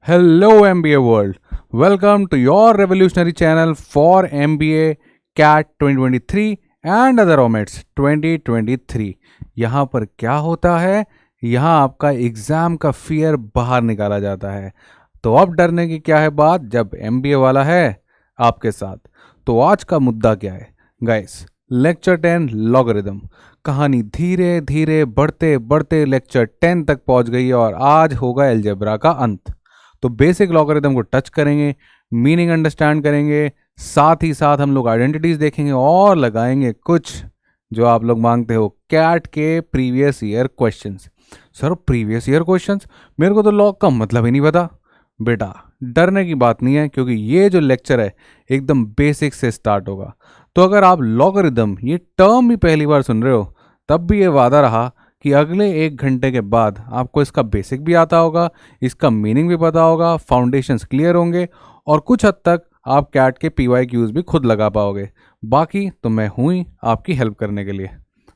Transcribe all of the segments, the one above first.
Hello, MBA world. Welcome to your revolutionary channel for MBA CAT 2023 and other omits 2023. यहाँ पर क्या होता है? यहाँ आपका एग्जाम का फियर बाहर निकाला जाता है। तो अब डरने की क्या है बात जब MBA वाला है आपके साथ। तो आज का मुद्दा क्या है गाइस? Lecture 10 logarithm. कहानी धीरे धीरे बढ़ते बढ़ते लेक्चर 10 तक पहुंच गई है और आज होगा अलजेब्रा का अंत। तो बेसिक लॉगरिदम को टच करेंगे, मीनिंग अंडरस्टैंड करेंगे, साथ ही साथ हम लोग आइडेंटिटीज देखेंगे और लगाएंगे कुछ जो आप लोग मांगते हो कैट के previous year questions. Sir previous year questions, मेरे को तो लॉग का मतलब ही नहीं पता। बेटा डरने की बात नहीं है क्योंकि ये जो लेक्चर है एकदम बेसिक से स्टार्ट होगा। तो अगर आप लॉगरिदम ये टर्म भी पहली बार सुन रहे हो तब भी ये वादा रहा कि अगले 1 घंटे के बाद आपको इसका बेसिक भी आता होगा, इसका मीनिंग भी पता होगा, फाउंडेशंस क्लियर होंगे और कुछ हद तक आप कैट के PYQs भी खुद लगा पाओगे। बाकी तो मैं हूँ ही आपकी हेल्प करने के लिए।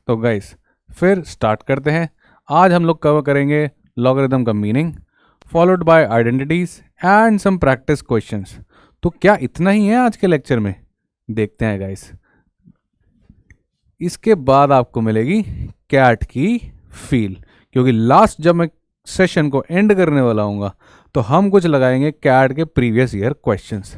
तो गाइस फिर स्टार्ट करते हैं। आज हम लोग कवर करेंगे लॉगरिदम का meaning followed by identities and some practice questions. तो क्या इतना ही है आज के लेक्चर में? देखते हैं गाइस। इसके बाद आपको मिलेगी कैट की फील, क्योंकि लास्ट जब मैं सेशन को एंड करने वाला हूँगा तो हम कुछ लगाएंगे कैट के प्रीवियस ईयर क्वेश्चंस।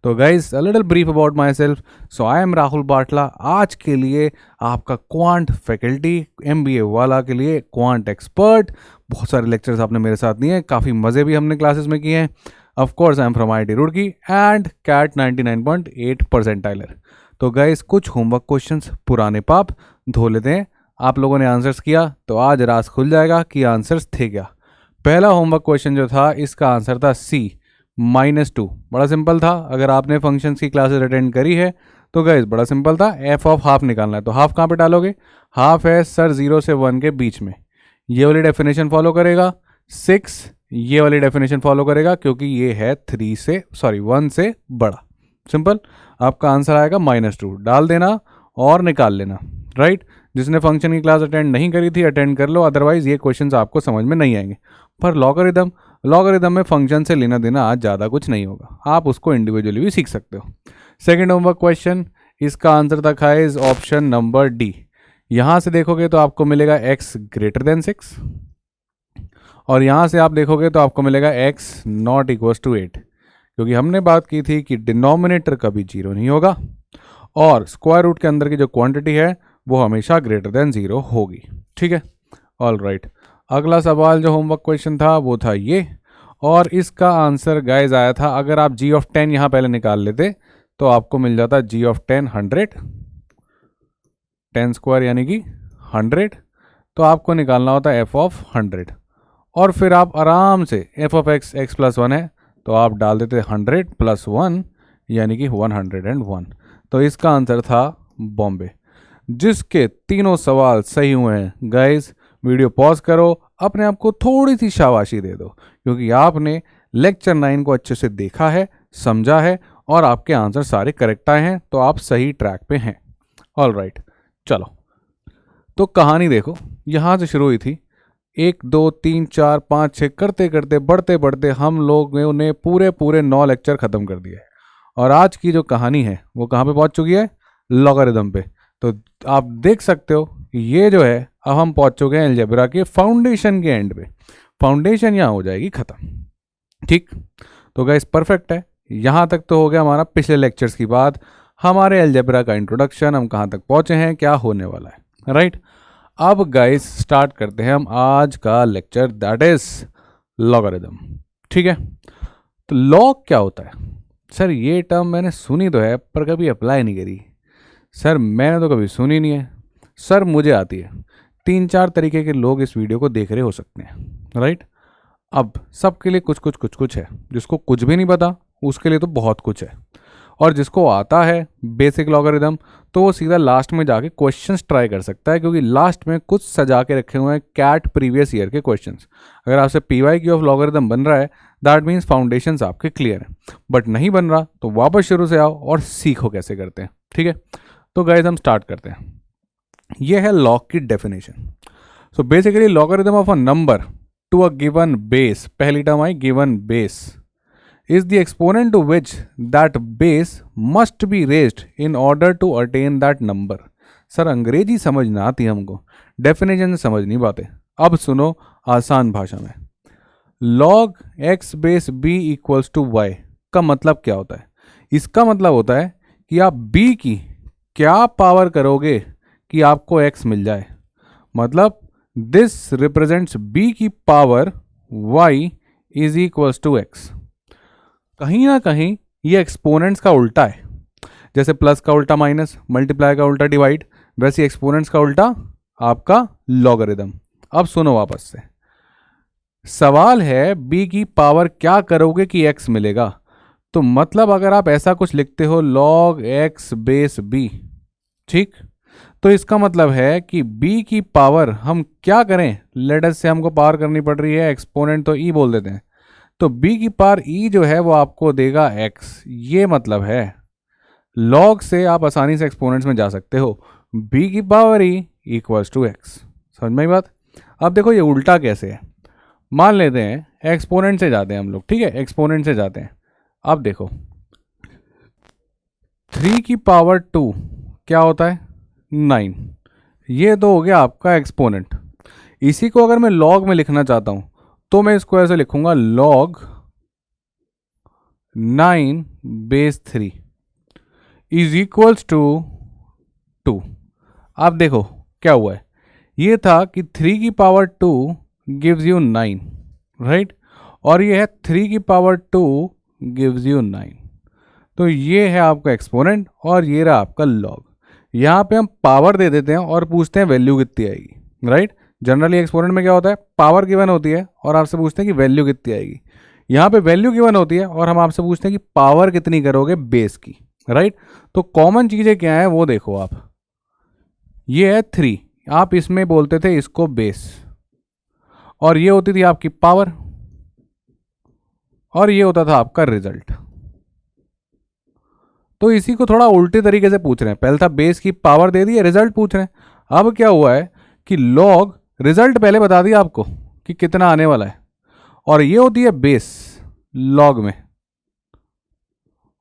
तो guys a little brief about myself. So I am Rahul Batla, आज के लिए आपका क्वांट फैकल्टी, MBA वाला के लिए क्वांट एक्सपर्ट। बहुत सारे लेक्चर्स आपने मेरे साथ दिए हैं, काफ़ी मज़े भी हमने क्लासेस में किए हैं। Of course I am from IIT Roorkee and CAT 99.8 percentiler. तो गाइस कुछ होमवर्क क्वेश्चंस पुराने पाप धो लेते हैं। आप लोगों ने आंसर्स किया तो आज राज खुल जाएगा कि आंसर्स थे क्या। पहला होमवर्क क्वेश्चन जो था इसका आंसर था C-2। बड़ा सिंपल था। अगर आपने फंक्शंस की क्लासेस अटेंड करी है तो गाइस बड़ा सिंपल था, f ऑफ हाफ निकालना है। तो हाफ कहाँ पे डालोगे? हाफ है सर 0 से 1 के बीच में, ये वाली डेफिनेशन फॉलो करेगा। 6 ये वाली डेफिनेशन फॉलो करेगा क्योंकि ये है 1 से बड़ा। सिंपल, आपका आंसर आएगा -2। डाल देना और निकाल लेना। राइट, जिसने फंक्शन की क्लास अटेंड नहीं करी थी अटेंड कर लो, अदरवाइज ये क्वेश्चंस आपको समझ में नहीं आएंगे। पर लॉगरिदम में फंक्शन से लेना देना आज ज़्यादा कुछ नहीं होगा, आप उसको इंडिविजुअली भी सीख सकते हो। सेकेंड होमवर्क क्वेश्चन, इसका आंसर था गाइस ऑप्शन नंबर D। यहाँ से देखोगे तो आपको मिलेगा x ग्रेटर देन 6 और यहाँ से आप देखोगे तो आपको मिलेगा x नॉट इक्वल टू 8, क्योंकि हमने बात की थी कि डिनोमिनेटर कभी 0 नहीं होगा और स्क्वायर रूट के अंदर की जो क्वांटिटी है वो हमेशा ग्रेटर देन 0 होगी। ठीक है, ऑल राइट। अगला सवाल जो होमवर्क क्वेश्चन था वो था ये, और इसका आंसर गाइस आया था, अगर आप g ऑफ 10 यहाँ पहले निकाल लेते तो आपको मिल जाता g ऑफ 10 100, 10 स्क्वायर यानी कि 100। तो आपको निकालना होता f ऑफ 100 और फिर आप आराम से f ऑफ x प्लस 1 है तो आप डाल देते 100 प्लस 1 यानी कि 101। तो इसका आंसर था बॉम्बे। जिसके तीनों सवाल सही हुए हैं गाइस, वीडियो पॉज करो, अपने आप को थोड़ी सी शाबाशी दे दो, क्योंकि आपने लेक्चर 9 को अच्छे से देखा है, समझा है और आपके आंसर सारे करेक्ट आए हैं, तो आप सही ट्रैक पे हैं। ऑल राइट, चलो तो कहानी देखो, यहाँ से शुरू हुई थी। 1 2 3 4 5 6 करते करते बढ़ते बढ़ते हम लोगों ने पूरे 9 लेक्चर ख़त्म कर दिए और आज की जो कहानी है वो कहाँ पे पहुँच चुकी है? लॉगरिदम पे। तो आप देख सकते हो ये जो है अब हम पहुँच चुके हैं अलजेब्रा के फाउंडेशन के एंड पे। फाउंडेशन यहाँ हो जाएगी ख़त्म। ठीक, तो गाइस परफेक्ट है। यहाँ तक तो हो गया हमारा पिछले लेक्चर्स की बात, हमारे अलजेब्रा का इंट्रोडक्शन, हम कहाँ तक पहुँचे हैं, क्या होने वाला है। राइट, अब गाइस स्टार्ट करते हैं हम आज का लेक्चर, दैट इज लॉगरिदम। ठीक है, तो लॉग क्या होता है? सर ये टर्म मैंने सुनी तो है पर कभी अप्लाई नहीं करी। सर मैंने तो कभी सुनी नहीं है। सर मुझे आती है। 3-4 तरीके के लोग इस वीडियो को देख रहे हो सकते हैं। राइट, अब सबके लिए कुछ है। जिसको कुछ भी नहीं पता उसके लिए तो बहुत कुछ है, और जिसको आता है बेसिक लॉगरिदम तो वो सीधा लास्ट में जाके क्वेश्चंस ट्राई कर सकता है, क्योंकि लास्ट में कुछ सजा के रखे हुए हैं कैट प्रीवियस ईयर के क्वेश्चंस। अगर आपसे PYQ ऑफ लॉगरिदम बन रहा है दैट मीन्स फाउंडेशंस आपके क्लियर हैं, बट नहीं बन रहा तो वापस शुरू से आओ और सीखो कैसे करते हैं। ठीक है, तो गाइस हम स्टार्ट करते हैं। ये है लॉग की definition. So basically logarithm of a number to a given base, पहली term I given base, is the exponent to which that base must be raised in order to attain that number. Sir अंग्रेजी समझ ना आती हमको, definition समझ नहीं पाते। अब सुनो आसान भाषा में, log x base b equals to y का मतलब क्या होता है? इसका मतलब होता है कि आप b की क्या पावर करोगे कि आपको x मिल जाए। मतलब दिस रिप्रेजेंट्स b की power y is equals to x। कहीं ना कहीं ये एक्सपोनेंट्स का उल्टा है, जैसे प्लस का उल्टा माइनस, मल्टीप्लाई का उल्टा डिवाइड, वैसे एक्सपोनेंट्स का उल्टा आपका लॉगरिदम। अब सुनो वापस से, सवाल है b की पावर क्या करोगे कि x मिलेगा। तो मतलब अगर आप ऐसा कुछ लिखते हो log x बेस b, ठीक, तो इसका मतलब है कि b की पावर हम क्या करें, लेट अस से हमको पावर करनी पड़ रही है, एक्सपोनेंट तो e बोल देते हैं, तो b की पावर e जो है वो आपको देगा x। ये मतलब है log से आप आसानी से एक्सपोनेंट्स में जा सकते हो, b की power e equals to x। समझ में बात? अब देखो ये उल्टा कैसे है, मान लेते हैं एक्सपोनेंट से जाते हैं हम लोग, ठीक है, एक्सपोनेंट से जाते हैं। अब देखो 3 की पावर 2 क्या होता है, 9, ये तो हो गया आपका एक्सपोनेंट। इसी को अगर मैं लॉग में लिखना चाहता हूं तो मैं इसको ऐसे लिखूंगा log 9 base 3 is equals to 2। अब देखो क्या हुआ है, ये था कि 3 की पावर 2 गिव्स यू 9, राइट, और ये है 3 की पावर 2 गिव्स यू 9। तो ये है आपका एक्सपोनेंट और ये रहा आपका लॉग। यहाँ पे हम पावर दे देते हैं और पूछते हैं वैल्यू कितनी आएगी, राइट। जनरली एक्सपोनेंट में क्या होता है, पावर गिवन होती है और आपसे पूछते हैं कि वैल्यू कितनी आएगी। यहाँ पे वैल्यू गिवन होती है और हम आपसे पूछते हैं कि पावर कितनी करोगे बेस की, राइट। तो कॉमन चीज़ें क्या है वो देखो आप, ये है 3, आप इसमें बोलते थे इसको बेस, और ये होती थी आपकी पावर, और ये होता था आपका रिजल्ट। तो इसी को थोड़ा उल्टे तरीके से पूछ रहे हैं, पहले था बेस की पावर दे दी है, रिजल्ट पूछ रहे हैं। अब क्या हुआ है कि लॉग रिजल्ट पहले बता दिया आपको कि कितना आने वाला है, और ये होती है बेस लॉग में,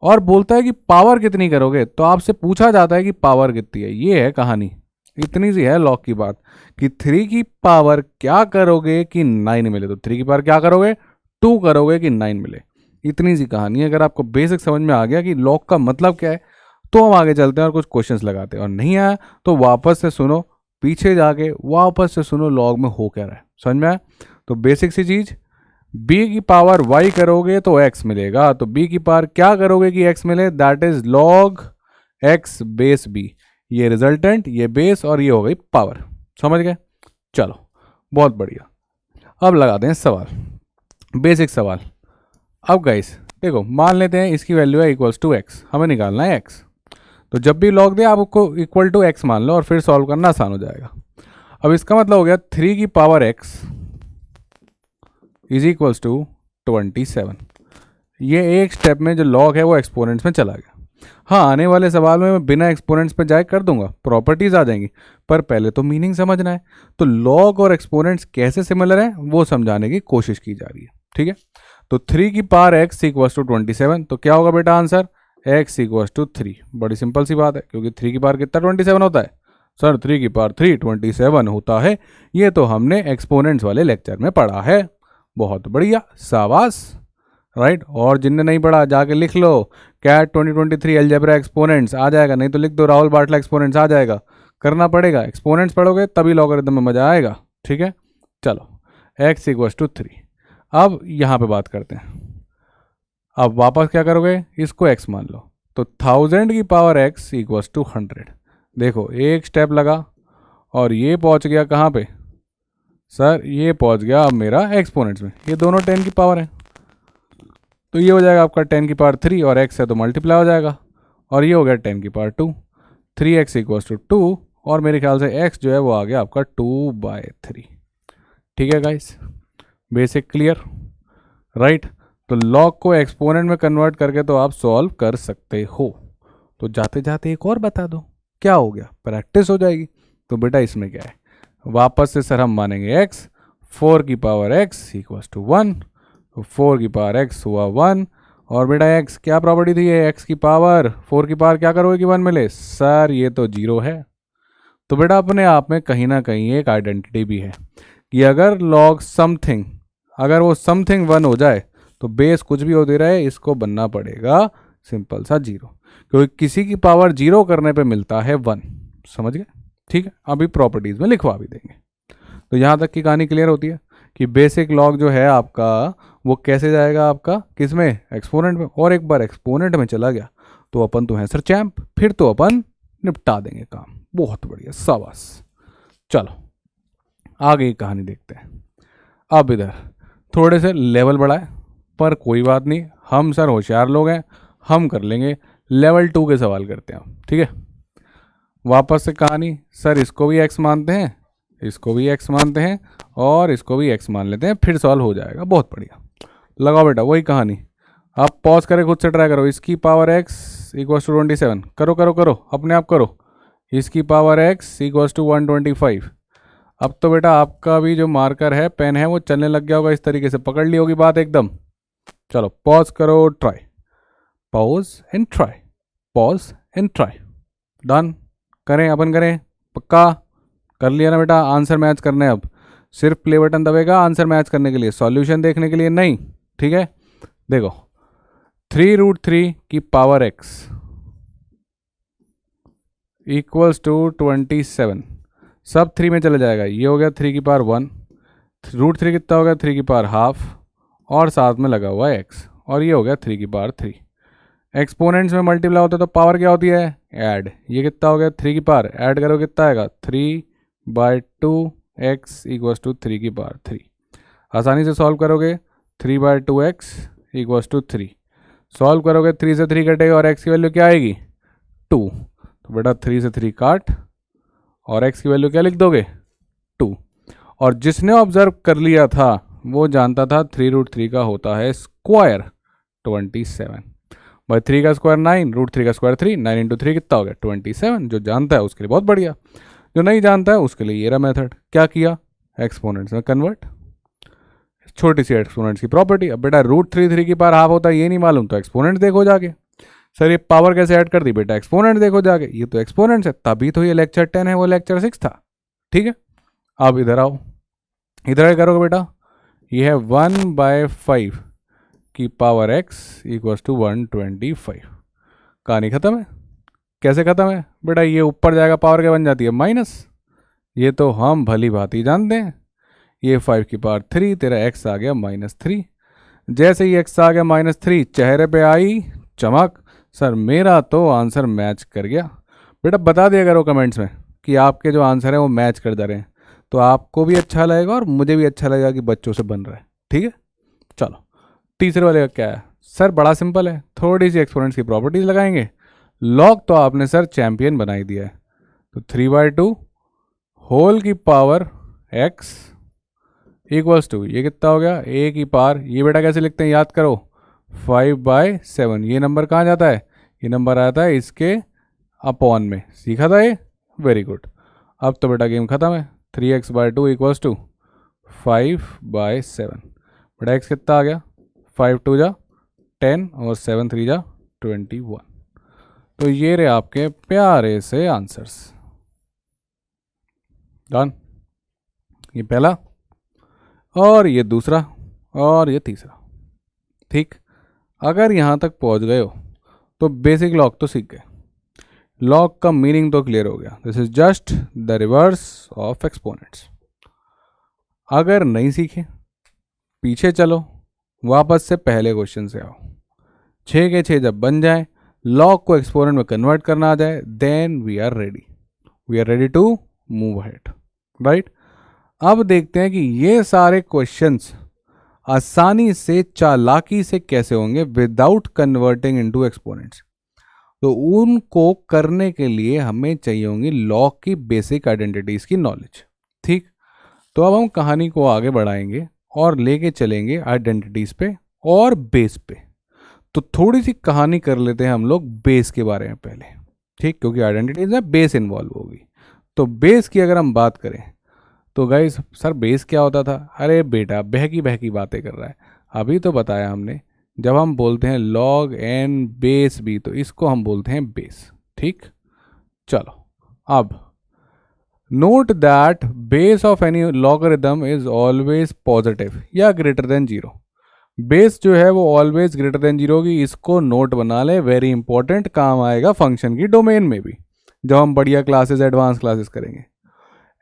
और बोलता है कि पावर कितनी करोगे, तो आपसे पूछा जाता है कि पावर कितनी है। ये है कहानी, इतनी सी है लॉग की बात कि 3 की पावर क्या करोगे कि 9 मिले, तो 3 की पावर क्या करोगे, 2 करोगे कि 9 मिले। इतनी सी कहानी है। अगर आपको बेसिक समझ में आ गया कि लॉग का मतलब क्या है तो हम आगे चलते हैं और कुछ क्वेश्चंस लगाते हैं, और नहीं आया तो वापस से सुनो, पीछे जाके वापस से सुनो लॉग में हो क्या रहा है, समझ में आया। तो बेसिक सी चीज, b की पावर y करोगे तो x मिलेगा, तो b की पावर क्या करोगे कि x मिले, that is log x base b। ये रिजल्टेंट, ये बेस, और ये हो गई पावर। समझ गए? चलो बहुत बढ़िया। अब लगाते हैं सवाल, बेसिक सवाल। अब गाइस देखो, मान लेते हैं इसकी वैल्यू है इक्वल्स टू एक्स, हमें निकालना है एक्स। तो जब भी लॉग दे आप उसको इक्वल टू एक्स मान लो और फिर सॉल्व करना आसान हो जाएगा। अब इसका मतलब हो गया 3 की power x is equals to 27। ये एक स्टेप में जो लॉग है वो एक्सपोनेंट्स में चला गया। हाँ, आने वाले सवाल में मैं बिना एक्सपोनेंट्स पे जाए कर दूंगा, प्रॉपर्टीज आ जाएंगी, पर पहले तो मीनिंग समझना है। तो लॉग और एक्सपोनेंट्स कैसे सिमिलर है वो समझाने की कोशिश की जा रही है, ठीक है। तो 3 की पावर x इक्वल्स टू 27, तो क्या होगा बेटा आंसर, x इक्वल्स टू 3। बड़ी सिंपल सी बात है, क्योंकि 3 की पावर कितना 27 होता है, सर 3 की पावर 3 27 होता है। ये तो हमने एक्सपोनेंट्स वाले लेक्चर में पढ़ा है। बहुत बढ़िया, शाबाश, राइट। और जिनने नहीं पढ़ा जाके लिख लो, कैट 2023 अलजेब्रा एक्सपोनेंट्स आ जाएगा, नहीं तो लिख दो राहुल बाटला एक्सपोनेंट्स आ जाएगा। करना पड़ेगा, एक्सपोनेंट्स पढ़ोगे तभी लॉगरिथम में मजा आएगा, ठीक है। चलो x इक्वल्स टू 3। अब यहाँ पे बात करते हैं। अब वापस क्या करोगे, इसको x मान लो, तो 1000 की पावर x इक्वल्स टू 100। देखो एक स्टेप लगा और ये पहुँच गया कहाँ पे, सर ये पहुँच गया अब मेरा एक्सपोनेंट्स में। ये दोनों 10 की पावर है, तो ये हो जाएगा आपका 10 की पावर 3 और x है तो मल्टीप्लाई हो जाएगा, और ये हो गया 10 की पावर 2। 3x इक्वल्स टू 2, और मेरे ख्याल से x जो है वो आ गया आपका 2/3। ठीक है गाइस, बेसिक क्लियर, राइट। तो लॉग को एक्सपोनेंट में कन्वर्ट करके तो आप सॉल्व कर सकते हो। तो जाते जाते एक और बता दो, क्या हो गया, प्रैक्टिस हो जाएगी। तो बेटा इसमें क्या है, वापस से सर हम मानेंगे x, 4 की पावर x इक्वल्स टू 1, तो 4 की पावर x हुआ 1। और बेटा x क्या प्रॉपर्टी थी, ये x की पावर 4 की पावर क्या करोगे कि 1 मिले, सर ये तो 0 है। तो बेटा अपने आप में कहीं ना कहीं एक आइडेंटिटी भी है कि अगर लॉग समथिंग, अगर वो समथिंग 1 हो जाए तो बेस कुछ भी होते रहे, इसको बनना पड़ेगा सिंपल सा 0, क्योंकि किसी की पावर 0 करने पे मिलता है 1। समझ गए? ठीक है, अभी प्रॉपर्टीज में लिखवा भी देंगे। तो यहाँ तक की कहानी क्लियर होती है कि बेसिक लॉग जो है आपका वो कैसे जाएगा आपका, किस में, एक्सपोनेंट में। और एक बार एक्सपोनेंट में चला गया तो अपन तो हैं सर चैंप, फिर तो अपन निपटा देंगे काम। बहुत बढ़िया, शाबाश। चलो आगे की कहानी देखते हैं। अब इधर थोड़े से लेवल बढ़ाए, पर कोई बात नहीं, हम सर होशियार लोग हैं, हम कर लेंगे। लेवल 2 के सवाल करते हैं हम, ठीक है। वापस से कहानी, सर इसको भी x मानते हैं, इसको भी x मानते हैं, और इसको भी x मान लेते हैं, फिर सॉल्व हो जाएगा। बहुत बढ़िया, लगाओ बेटा वही कहानी। आप पॉज करके खुद से ट्राई करो। इसकी पावर x इक्वल्स टू 27, करो करो करो, अपने आप करो। इसकी पावर x इक्वल्स टू 125। अब तो बेटा आपका भी जो मार्कर है, पेन है, वो चलने लग गया होगा, इस तरीके से पकड़ ली होगी बात एकदम। चलो पॉज करो, try, pause and try, pause and try. Done, करें अपन, करें पक्का। कर लिया ना बेटा, आंसर मैच करने। अब सिर्फ प्ले बटन दबेगा आंसर मैच करने के लिए, सॉल्यूशन देखने के लिए नहीं, ठीक है। देखो 3√3 की पावर x इक्वल्स टू 27, सब 3 में चले जाएगा। ये हो गया 3 की पावर 1, √3 कितना हो गया, 3 की पावर हाफ, और साथ में लगा हुआ है x, और ये हो गया 3 की पावर 3। एक्सपोनेंट्स में मल्टीप्लाई होता है तो पावर क्या होती है, ऐड। ये कितना हो गया, 3 की पावर, ऐड करो कितना आएगा, 3/2x इक्वल्स टू 3 की पावर 3। आसानी से सॉल्व करोगे, 3/2x इक्वल्स टू 3। सॉल्व करोगे 3 से 3 कटेगा और x की वैल्यू क्या आएगी, 2। तो बेटा 3 से 3 काट, और x की वैल्यू क्या लिख दोगे, 2। और जिसने ऑब्जर्व कर लिया था वो जानता था 3√3 का होता है स्क्वायर 27। भाई 3 का स्क्वायर 9, √3 का स्क्वायर 3, 9 इंटू 3 कितना हो गया, 27। जो जानता है उसके लिए बहुत बढ़िया, जो नहीं जानता है उसके लिए ये रहा मेथड। क्या किया, एक्सपोनेंट्स में कन्वर्ट, छोटी सी एक्सपोनेंट्स की प्रॉपर्टी। अब बेटा √3 की पावर हाफ होता है ये नहीं मालूम तो एक्सपोनेंट देखो जाके। सर ये पावर कैसे ऐड कर दी, बेटा एक्सपोनेंट देखो जाके, ये तो एक्सपोनेंट्स है, तभी तो ये लेक्चर 10 है, वो लेक्चर 6 था, ठीक है। अब इधर आओ, इधर करोगे बेटा, ये है 1/5 की पावर x इक्वल्स टू 125। कहानी खत्म है। कैसे खत्म है बेटा, ये ऊपर जाएगा पावर क्या बन जाती है, माइनस। ये तो हम भली भांति जानते हैं। ये 5 की पावर 3, तेरा x आ गया -3। जैसे ही x आ गया -3, चेहरे पे आई चमक, सर मेरा तो आंसर मैच कर गया। बेटा बता दिया करो कमेंट्स में कि आपके जो आंसर है वो मैच कर जा रहे हैं, तो आपको भी अच्छा लगेगा और मुझे भी अच्छा लगेगा कि बच्चों से बन रहा है, ठीक है। चलो तीसरे वाले का क्या है, सर बड़ा सिंपल है, थोड़ी सी एक्सपोनेंट्स की प्रॉपर्टीज लगाएंगे। लॉग तो आपने सर चैंपियन बना ही दिया है, तो 3/2 होल की पावर x इक्वल्स टू, ये कितना हो गया, a की पावर, ये बेटा कैसे लिखते हैं याद करो, 5/7। ये नंबर कहाँ जाता है, ये नंबर आता है इसके अपॉन में, सीखा था ये, वेरी गुड। अब तो बेटा गेम खत्म है, 3x/2 इक्वल्स टू 5/7। बेटा x कितना आ गया, 5 2 जा 10 और 7 3 जा 21। तो ये रहे आपके प्यारे से आंसर्स। डन, ये पहला, और ये दूसरा, और ये तीसरा, ठीक। अगर यहाँ तक पहुँच गए हो तो बेसिक लॉग तो सीख गए, लॉग का मीनिंग तो क्लियर हो गया, this is just the reverse of exponents. अगर नहीं सीखे, पीछे चलो, वापस से पहले क्वेश्चन से आओ। 6 के 6 जब बन जाए, लॉग को एक्सपोनेंट में कन्वर्ट करना आ जाए, then we are ready to move ahead, right. अब देखते हैं कि ये सारे क्वेश्चंस आसानी से, चालाकी से कैसे होंगे विदाउट कन्वर्टिंग इनटू एक्सपोनेंट्स। तो उनको करने के लिए हमें चाहिए होंगी लॉग की बेसिक आइडेंटिटीज की नॉलेज, ठीक। तो अब हम कहानी को आगे बढ़ाएंगे और लेके चलेंगे आइडेंटिटीज पे और बेस पे। तो थोड़ी सी कहानी कर लेते हैं हम लोग बेस के बारे में पहले, ठीक, क्योंकि आइडेंटिटीज में बेस इन्वॉल्व होगी। तो बेस की अगर हम बात करें तो गाइस सर बेस क्या होता था? अरे बेटा बहकी बहकी बातें कर रहा है। अभी तो बताया हमने, जब हम बोलते हैं log n बेस b तो इसको हम बोलते हैं बेस। ठीक, चलो अब note that base of any logarithm is always positive या ग्रेटर देन जीरो। बेस जो है वो ऑलवेज ग्रेटर देन जीरो होगी, इसको नोट बना ले, वेरी इंपॉर्टेंट, काम आएगा फंक्शन की डोमेन में भी जब हम बढ़िया क्लासेस एडवांस क्लासेस करेंगे।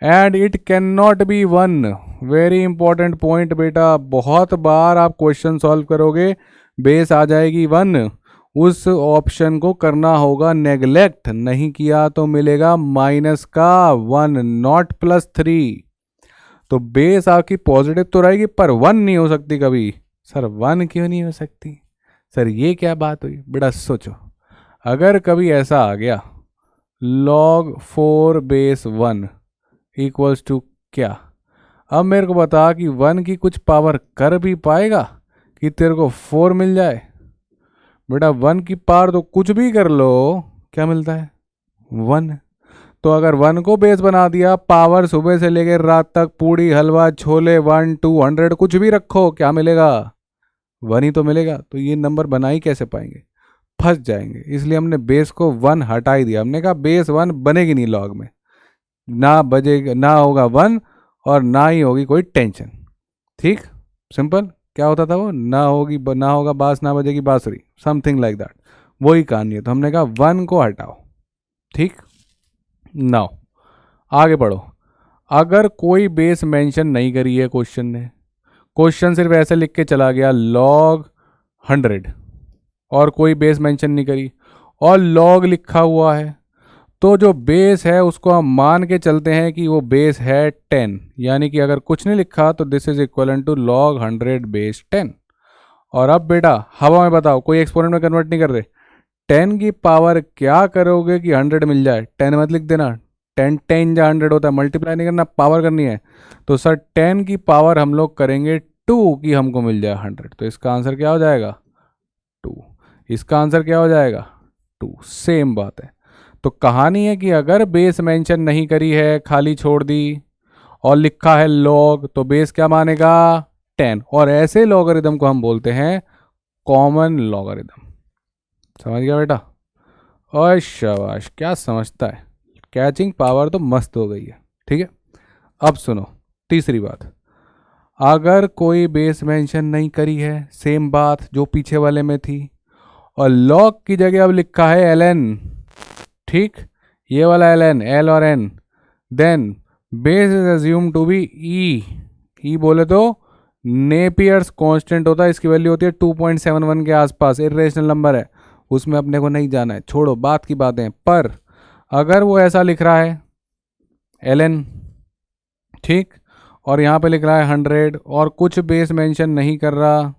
And it can not be one, very important point बेटा, बहुत बार आप क्वेश्चन सॉल्व करोगे बेस आ जाएगी वन, उस ऑप्शन को करना होगा नेग्लेक्ट, नहीं किया तो मिलेगा माइनस का वन, नॉट +3। तो बेस आपकी पॉजिटिव तो रहेगी पर वन नहीं हो सकती कभी। सर वन क्यों नहीं हो सकती? सर ये क्या बात हुई बेटा? सोचो, अगर कभी ऐसा आ गया log 4 बेस 1 इक्वल्स टू क्या? अब मेरे को बता कि 1 की कुछ पावर कर भी पाएगा कि तेरे को 4 मिल जाए? बेटा 1 की पावर तो कुछ भी कर लो, क्या मिलता है? 1। तो अगर 1 को बेस बना दिया, पावर सुबह से लेकर रात तक पूड़ी हलवा छोले 1 200 कुछ भी रखो, क्या मिलेगा? 1 ही तो मिलेगा। तो ये नंबर बना ही कैसे पाएंगे? फंस जाएंगे। इसलिए हमने बेस को 1 हटा ही दिया। हमने कहा बेस 1 बनेगी नहीं लॉग में, ना बजेगा, ना होगा 1 और ना ही होगी कोई टेंशन। ठीक, सिंपल। क्या होता था वो? ना होगा बास, ना बजेगी बांसुरी, समथिंग लाइक दैट, वही कहानी है। तो हमने कहा 1 को हटाओ। ठीक, नाउ आगे बढ़ो। अगर कोई बेस मेंशन नहीं करी है क्वेश्चन ने, क्वेश्चन सिर्फ ऐसे लिख के चला गया log 100 और कोई बेस मेंशन नहीं करी और log लिखा हुआ है, तो जो बेस है उसको हम मान के चलते हैं कि वो बेस है 10, यानी कि अगर कुछ नहीं लिखा तो this is equal to log 100 base 10। और अब बेटा हवा में बताओ, कोई एक्सपोनेंट में कन्वर्ट नहीं कर रहे, 10 की पावर क्या करोगे कि 100 मिल जाए? 10 मत लिख देना, 10 या 100 होता है, मल्टीप्लाई नहीं करना, पावर करनी है। तो सर 10 की पावर हम लोग करेंगे 2 की हमको मिल जाए 100। तो इसका आंसर क्या हो जाएगा? 2। इसका आंसर क्या हो जाएगा? 2। सेम बात है। तो कहानी है कि अगर बेस मेंशन नहीं करी है, खाली छोड़ दी और लिखा है लॉग, तो बेस क्या मानेगा? 10। और ऐसे लॉगरिदम को हम बोलते हैं कॉमन लॉगरिदम। समझ गया बेटा? और शाबाश, क्या समझता है, कैचिंग पावर तो मस्त हो गई है। ठीक है, अब सुनो तीसरी बात। अगर कोई बेस मेंशन नहीं करी है, सेम बात जो पीछे वाले में थी, और लॉग की जगह अब लिखा है ln, ठीक, ये वाला ln, l और n, then base is assume to be e बोले तो नेपियर्स कांस्टेंट होता है, इसकी वैल्यू होती है 2.71 के आसपास, इरेशनल नंबर है, उसमें अपने को नहीं जाना है, छोड़ो बात की बातें। पर अगर वो ऐसा लिख रहा है ln, ठीक, और यहाँ पे लिख रहा है 100 और कुछ बेस मेंशन नहीं कर रहा,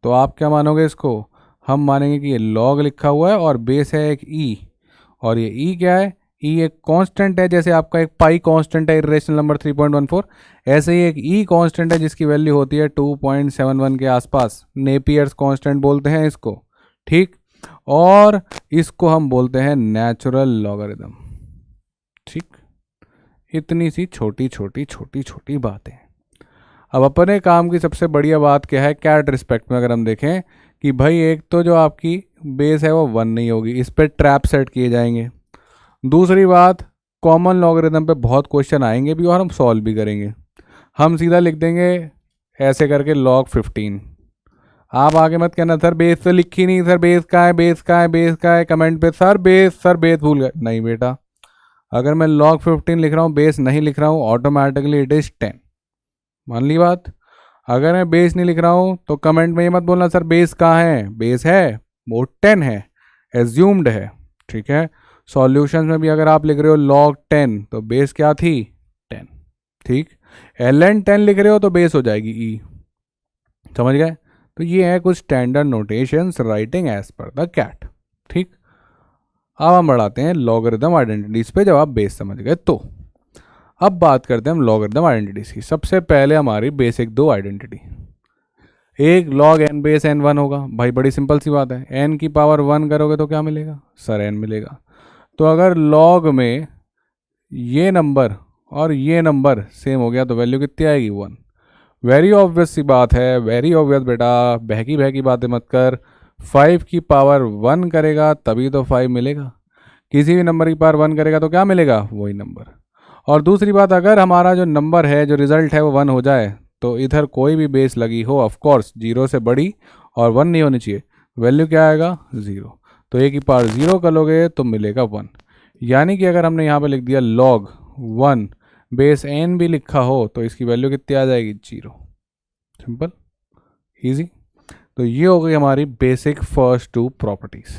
तो आप क्या मानोगे इसको? हम मानेंगे कि ये लॉग लिखा हुआ है और बेस है एक ई, और ये ई क्या है? ई एक कांस्टेंट है, जैसे आपका एक पाई कांस्टेंट है इरेशनल नंबर 3.14, ऐसे ही एक ई कांस्टेंट है जिसकी वैल्यू होती है 2.71 के आसपास, नेपियर्स कांस्टेंट बोलते हैं इसको। ठीक, और इसको हम बोलते हैं नेचुरल लॉगरिदम। ठीक, इतनी सी छोटी छोटी छोटी छोटी बातें। अब अपने काम की सबसे बढ़िया बात क्या है कैट रिस्पेक्ट में? अगर हम देखें कि भाई एक तो जो आपकी बेस है वो 1 नहीं होगी, इस पर ट्रैप सेट किए जाएंगे। दूसरी बात, कॉमन लॉगरिदम पे बहुत क्वेश्चन आएंगे भी और हम सॉल्व भी करेंगे। हम सीधा लिख देंगे ऐसे करके log 15। आप आगे मत कहना सर बेस तो लिखी नहीं, सर बेस का है, बेस का है, बेस का है, कमेंट पे सर बेस भूल गए। नहीं बेटा, अगर मैं log 15 लिख रहा हूँ, बेस नहीं लिख रहा हूँ, ऑटोमेटिकली इट इज़ 10। मान ली बात। अगर मैं बेस नहीं लिख रहा हूँ तो कमेंट में ये मत बोलना सर बेस कहाँ है, बेस है वो 10 है, एज्यूम्ड है। ठीक है, सॉल्यूशंस में भी अगर आप लिख रहे हो log 10 तो बेस क्या थी? 10। ठीक, ln 10 लिख रहे हो तो बेस हो जाएगी ई। समझ गए? तो ये है कुछ standard notations writing as per the CAT. ठीक, अब हम बढ़ाते हैं लॉगरिदम आइडेंटिटीज पे जब आप बेस समझ गए तो। अब बात करते हैं हम लॉगरिदम आइडेंटिटीज की। सबसे पहले हमारी बेसिक 2 आइडेंटिटी, एक log n बेस n1 होगा। भाई बड़ी सिंपल सी बात है, n की पावर 1 करोगे तो क्या मिलेगा? सर n मिलेगा। तो अगर log में ये नंबर और ये नंबर सेम हो गया तो वैल्यू कितनी आएगी 1। वेरी ऑब्वियस सी बात है, वेरी ऑब्वियस बेटा, बहकी बहकी बातें मत कर। 5 की पावर 1 करेगा तभी तो 5 मिलेगा, किसी भी नंबर की पावर 1 करेगा तो क्या मिलेगा, वही नंबर। और दूसरी बात, अगर हमारा जो नंबर है, जो रिजल्ट है वो 1 हो जाए तो इधर कोई भी बेस लगी हो, ऑफकोर्स 0 से बड़ी और 1 नहीं होनी चाहिए, वैल्यू क्या आएगा 0। तो ए की पावर 0 कर लोगे तो मिलेगा 1। यानी कि अगर हमने यहाँ पे लिख दिया log 1 बेस n भी लिखा हो तो इसकी वैल्यू कितनी आ जाएगी 0। Simple, easy. तो ये हो गई हमारी basic first two properties.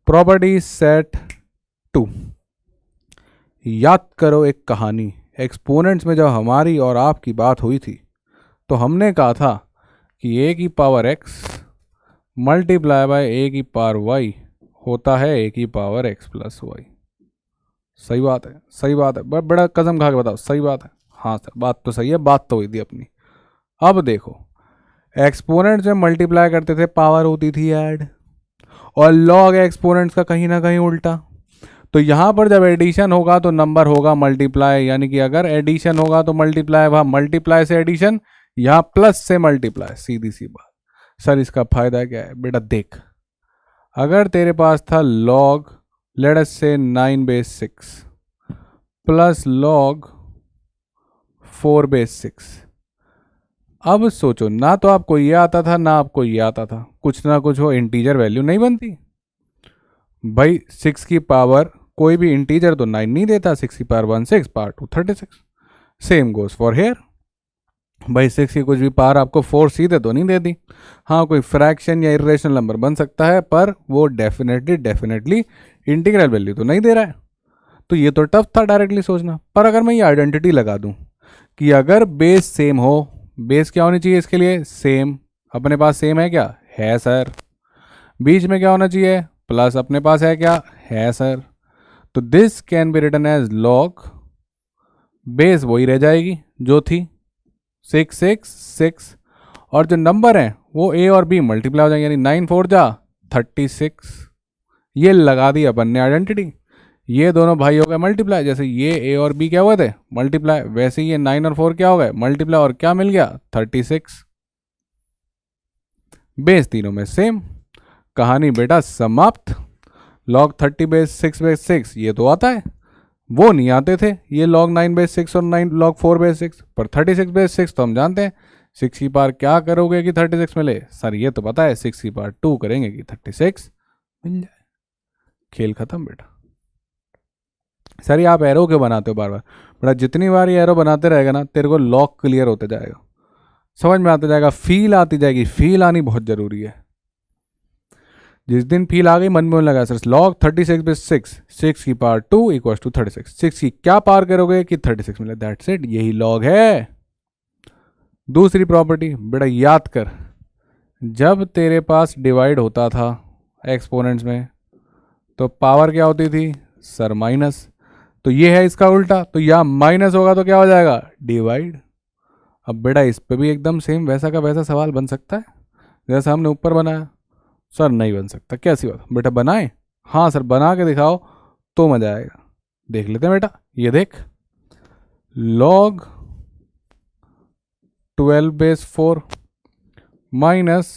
Property set 2। याद करो एक कहानी, एक्सपोनेंट्स में जब हमारी और आपकी बात हुई थी तो हमने कहा था कि ए की पावर x मल्टीप्लाई बाय ए की पावर y होता है ए की पावर x प्लस वाई। सही बात है, सही बात है, बड़ा कसम खा के बताओ सही बात है। हाँ सर, बात तो सही है, बात तो हुई थी अपनी। अब देखो, एक्सपोनेंट्स में मल्टीप्लाई करते थे पावर होती थी ऐड, और लॉग एक्सपोनेंट्स का कहीं ना कहीं उल्टा। तो यहाँ पर जब एडिशन होगा तो नंबर होगा मल्टीप्लाई, यानी कि अगर एडिशन होगा तो मल्टीप्लाई, वहाँ मल्टीप्लाई से एडिशन, यहाँ प्लस से मल्टीप्लाई, सीधी सी बात। सर इसका फायदा क्या है बेटा, देख, अगर तेरे पास था लॉग लेट अस से 9 बेस 6 प्लस लॉग 4 बेस 6, अब सोचो, ना तो आपको ये आता था ना आपको ये आता था, कुछ ना कुछ हो, इंटीजर वैल्यू नहीं बनती भाई। 6 की पावर कोई भी इंटीजर तो 9 नहीं देता, 6 की power 1 6, power 2 36। Same goes for here भाई, 6 की कुछ भी पावर आपको 4 सीधे तो नहीं देती। हाँ, कोई फ्रैक्शन या इरेशनल नंबर बन सकता है, पर वो डेफिनेटली इंटीग्रल वैल्यू तो नहीं दे रहा है। तो ये तो टफ था डायरेक्टली सोचना। पर अगर मैं ये आइडेंटिटी लगा दूं कि अगर बेस सेम हो, बेस क्या होनी चाहिए इसके लिए, सेम। अपने पास सेम है क्या, है सर। बीच में क्या होना चाहिए, प्लस, अपने पास है क्या, है सर। तो this can be written as log, base वही रह जाएगी जो थी 6 6 6, और जो नंबर है वो ए और बी मल्टीप्लाई हो जाएंगे, यानी 9 4 जा 36। ये लगा दी अपन ने आइडेंटिटी। ये दोनों भाई हो गए मल्टीप्लाई, जैसे ये ए और बी क्या हुए थे मल्टीप्लाई, वैसे ही ये 9 और 4 क्या हो गए मल्टीप्लाई, और क्या मिल गया 36। बेस तीनों में सेम, कहानी बेटा समाप्त। लॉग 30 बेस 6 बेस 6 ये तो आता है, वो नहीं आते थे ये लॉग 9 बेस 6 और 9 लॉग 4 बेस 6, पर 36 बेस 6 तो हम जानते हैं। 6 की पावर क्या करोगे कि 36 मिले, सर ये तो पता है 6 की पावर 2 करेंगे कि 36 मिल जाए, खेल खत्म बेटा। सर ये आप एरो क्यों बनाते हो बार बार, बेटा जितनी बार ये एरो बनाते रहेगा ना तेरे को लॉग क्लियर होते जाएगा, समझ में आता जाएगा, फील आती जाएगी, फील आनी बहुत जरूरी है। जिस दिन फील आ गई मन में लगा सर लॉग 36 बेस 6 की पावर 2 इक्वल टू 36, 6 की क्या पावर करोगे कि 36 मिले, दैट्स इट, यही लॉग है। दूसरी प्रॉपर्टी बेटा याद कर, जब तेरे पास डिवाइड होता था एक्सपोनेंट्स में तो पावर क्या होती थी सर माइनस, तो ये है इसका उल्टा, तो यहाँ माइनस होगा तो क्या हो जाएगा डिवाइड। अब बेटा इस पे भी एकदम सेम वैसा का वैसा सवाल बन सकता है जैसा हमने ऊपर बनाया, सर नहीं बन सकता, कैसी बात बेटा, बनाए, हाँ सर बना के दिखाओ तो मजा आएगा। देख लेते हैं बेटा, ये देख, log 12 base 4 minus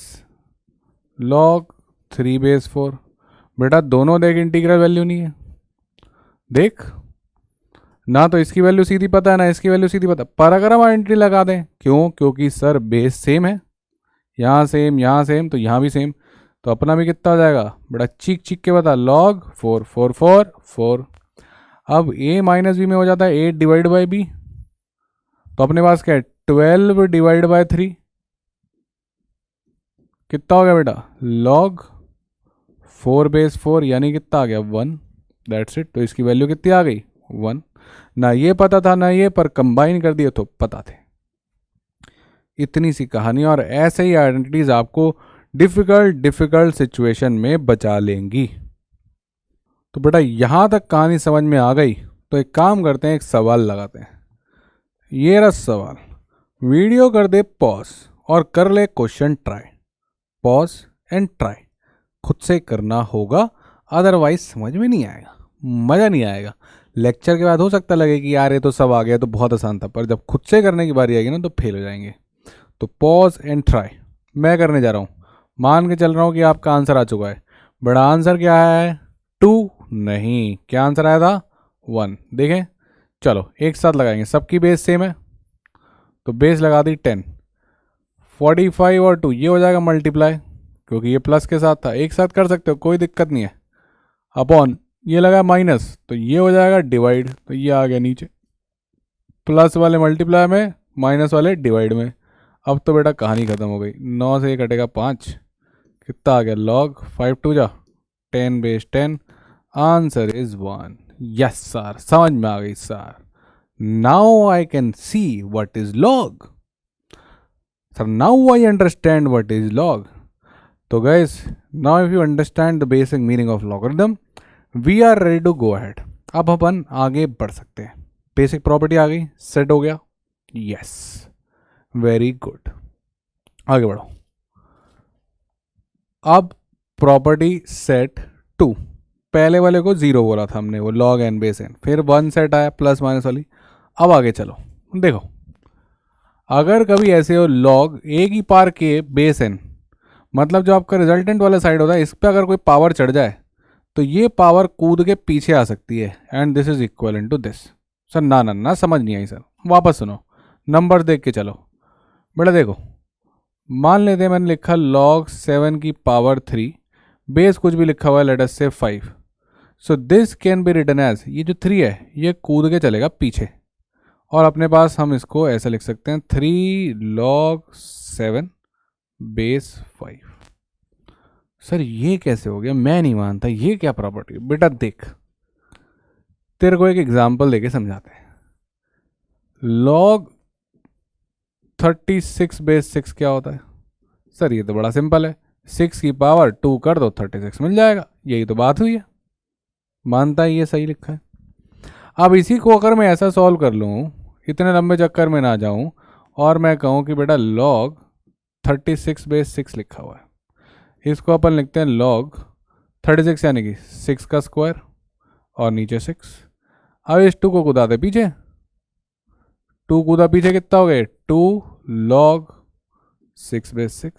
log 3 base 4, बेटा दोनों देख इंटीग्रल वैल्यू नहीं है, देख ना तो इसकी वैल्यू सीधी पता है ना इसकी वैल्यू सीधी पता, पर अगर हम एंट्री लगा दें, क्यों, क्योंकि सर बेस सेम है, यहाँ सेम तो यहाँ भी सेम, तो अपना भी कितना हो जाएगा बेटा, चीख चीख के बता, लॉग 4 4 4 4। अब a माइनस बी में हो जाता है 8 डिवाइड बाई बी, तो अपने पास क्या है 12 डिवाइड बाई 3, कितना हो गया बेटा लॉग 4 बेस 4, यानी कितना आ गया 1, दैट्स इट। तो इसकी वैल्यू कितनी आ गई 1, ना ये पता था ना ये, पर कंबाइन कर दिए तो पता थे। इतनी सी कहानी, और ऐसे ही आइडेंटिटीज आपको डिफिकल्ट सिचुएशन में बचा लेंगी। तो बेटा यहां तक कहानी समझ में आ गई, तो एक काम करते हैं, एक सवाल लगाते हैं। ये रहा सवाल, वीडियो कर दे पॉज और कर ले question try, pause and try, खुद से करना होगा, अदरवाइज समझ में नहीं आएगा, मज़ा नहीं आएगा। लेक्चर के बाद हो सकता लगे कि यार ये तो सब आ गया तो बहुत आसान था, पर जब खुद से करने की बारी आएगी ना तो फेल हो जाएंगे। तो पॉज एंड ट्राई। मैं करने जा रहा हूँ, मान के चल रहा हूँ कि आपका आंसर आ चुका है। बड़ा आंसर क्या है? 2 नहीं, क्या आंसर आया था? 1। देखें, चलो एक साथ लगाएंगे, सबकी बेस सेम है तो बेस लगा दी 10। 45 और 2 ये हो जाएगा मल्टीप्लाई, क्योंकि ये प्लस के साथ था, एक साथ कर सकते हो कोई दिक्कत नहीं है। अपॉन ये लगा माइनस तो ये हो जाएगा डिवाइड, तो ये आ गया नीचे, प्लस वाले मल्टीप्लाई में, माइनस वाले डिवाइड में। अब तो बेटा कहानी खत्म हो गई। 9 से ये कटेगा 5, कितना आ गया? लॉग 5 2 जा 10 base 10। Answer is 1। Yes sir, समझ में आ गई sir. Now I can see what is log sir, now I understand what is log. तो guys, now if you understand the basic meaning of logarithm, we are ready to go ahead. अब अपन आगे बढ़ सकते हैं। Basic property आ गई, set हो गया। यस, वेरी गुड, आगे बढ़ो। अब प्रॉपर्टी सेट 2, पहले वाले को 0 बोला था हमने, वो लॉग एन बेस एन, फिर 1 सेट आया प्लस माइनस वाली। अब आगे चलो, देखो अगर कभी ऐसे हो लॉग ए की पावर के बेस एन, मतलब जो आपका रिजल्टेंट वाला साइड होता है इस पर अगर कोई पावर चढ़ जाए तो ये पावर कूद के पीछे आ सकती है, and this is equal to this. Sir ना ना ना, समझ नहीं आई सर, वापस सुनो, नंबर देख के चलो। बेटा देखो, मान लेते हैं मैंने लिखा log 7 की पावर 3, बेस कुछ भी लिखा हुआ है, लेट अस से 5। So this can be written as, ये जो 3 है ये कूद के चलेगा पीछे, और अपने पास हम इसको ऐसे लिख सकते हैं 3 log 7 बेस 5। सर ये कैसे हो गया? मैं नहीं मानता, ये क्या प्रॉपर्टी? बेटा देख, तेरे को एक एग्जांपल देके समझाते हैं। log 36 बेस 6 क्या होता है? सर ये तो बड़ा सिंपल है, 6 की पावर 2 कर दो 36 मिल जाएगा, यही तो बात हुई है। मानता है ये सही लिखा है। अब इसी को अगर मैं ऐसा सॉल्व कर लूँ, इतने लंबे चक्कर में ना जाऊँ, और मैं कहूँ कि बेटा log 36 बेस 6 लिखा हुआ है, इसको अपन लिखते हैं log 36 यानी कि 6 का स्क्वायर और नीचे 6। अब इस 2 को कूदा दे पीछे, 2 कूदा पीछे, कितना हो गया? 2 log 6 बेस 6,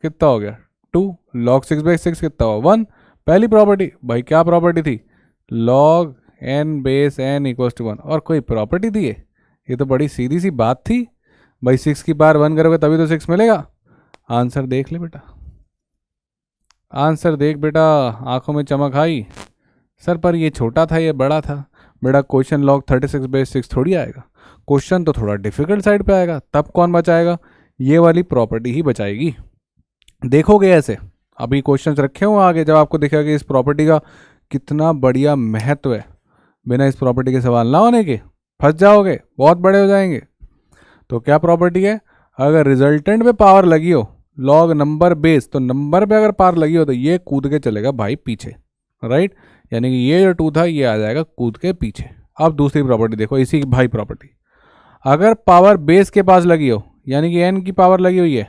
कितना हो गया? 2 log 6 बेस 6 कितना हुआ? 1। पहली प्रॉपर्टी भाई क्या प्रॉपर्टी थी? log n base n equals to 1। और कोई प्रॉपर्टी थी ये तो बड़ी सीधी सी बात थी भाई, 6 की पावर 1 करोगे तभी तो 6 मिलेगा। आंसर देख ले बेटा, आंसर देख बेटा, आंखों में चमक आई। सर पर ये छोटा था ये बड़ा था। बेटा क्वेश्चन log 36 बेस 6 थोड़ी आएगा, क्वेश्चन तो थोड़ा डिफिकल्ट साइड पे आएगा, तब कौन बचाएगा? ये वाली प्रॉपर्टी ही बचाएगी। देखोगे ऐसे, अभी क्वेश्चंस रखे हुए आगे, जब आपको दिखेगा कि इस प्रॉपर्टी का कितना बढ़िया महत्व है, बिना इस प्रॉपर्टी के सवाल ना होने के फंस जाओगे, बहुत बड़े हो जाएंगे। तो क्या प्रॉपर्टी है? अगर रिजल्टेंट पे पावर लगी हो, लॉग नंबर बेस, तो नंबर पे अगर पावर लगी हो तो ये कूद के चलेगा भाई पीछे, राइट? यानी कि ये जो 2 था ये आ जाएगा कूद के पीछे। अब दूसरी प्रॉपर्टी देखो, इसी की भाई प्रॉपर्टी, अगर पावर बेस के पास लगी हो, यानी कि n की पावर लगी हुई है,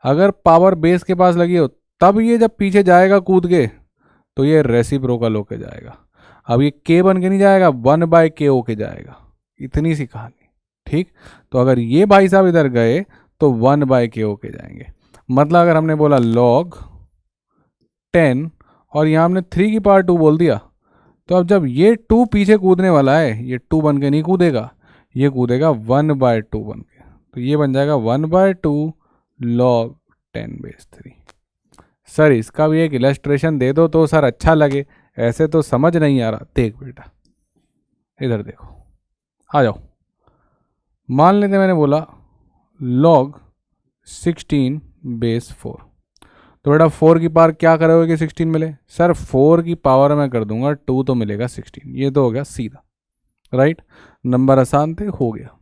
अगर पावर बेस के पास लगी हो, तब ये जब पीछे जाएगा कूद के तो ये रेसिप्रोकल होके जाएगा। अब ये k बन के नहीं जाएगा, 1/k होके जाएगा। इतनी सी कहानी, ठीक? तो अगर ये भाई साहब इधर गए तो 1/k होके जाएंगे। मतलब अगर हमने बोला log 10 और यहाँ हमने 3 की पावर 2 बोल दिया, तो अब जब ये 2 पीछे कूदने वाला है, ये 2 बन के नहीं कूदेगा, ये कूदेगा 1/2 बन के, तो ये बन जाएगा 1/2 log 10 बेस 3। सर इसका भी एक इलस्ट्रेशन दे दो तो सर अच्छा लगे, ऐसे तो समझ नहीं आ रहा। देख बेटा इधर देखो, आ जाओ। मान लेते मैंने बोला log 16 बेस 4, तो बेटा 4 की पावर क्या करोगे कि 16 मिले? सर 4 की पावर मैं कर दूंगा 2 तो मिलेगा 16, ये तो हो गया सीधा, राइट? नंबर आसान थे, हो गया।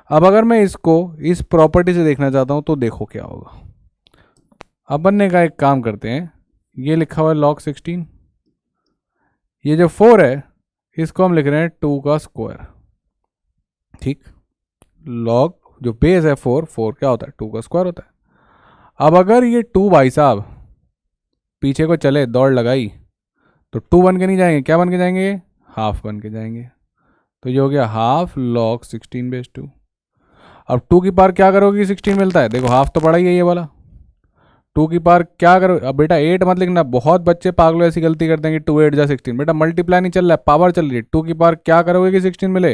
अब अगर मैं इसको इस प्रॉपर्टी से देखना चाहता हूं तो देखो क्या होगा। अपन ने कहा एक काम करते हैं, ये लिखा हुआ है log 16, ये जो 4 है इसको हम लिख रहे हैं 2 का स्क्वायर, ठीक? log जो बेस है 4 क्या होता है? 2 का स्क्वायर होता है। अब अगर ये 2 भाई साहब पीछे को चले, दौड़ लगाई, तो 2 बन के नहीं जाएंगे, क्या बन के जाएंगे? हाफ बन के जाएंगे। तो ये हो गया हाफ लॉग 16/2। अब 2 की पावर क्या करोगे, 16 मिलता है, देखो हाफ तो पड़ा ही है ये वाला। 2 की पावर क्या करो, अब बेटा 8 मत लिखना, बहुत बच्चे पागलों ऐसी गलती करते हैं कि 2 8 जा 16, बेटा मल्टीप्लाई नहीं चल रहा है, पावर चल रही है। 2 की पावर क्या करोगे कि 16 मिले,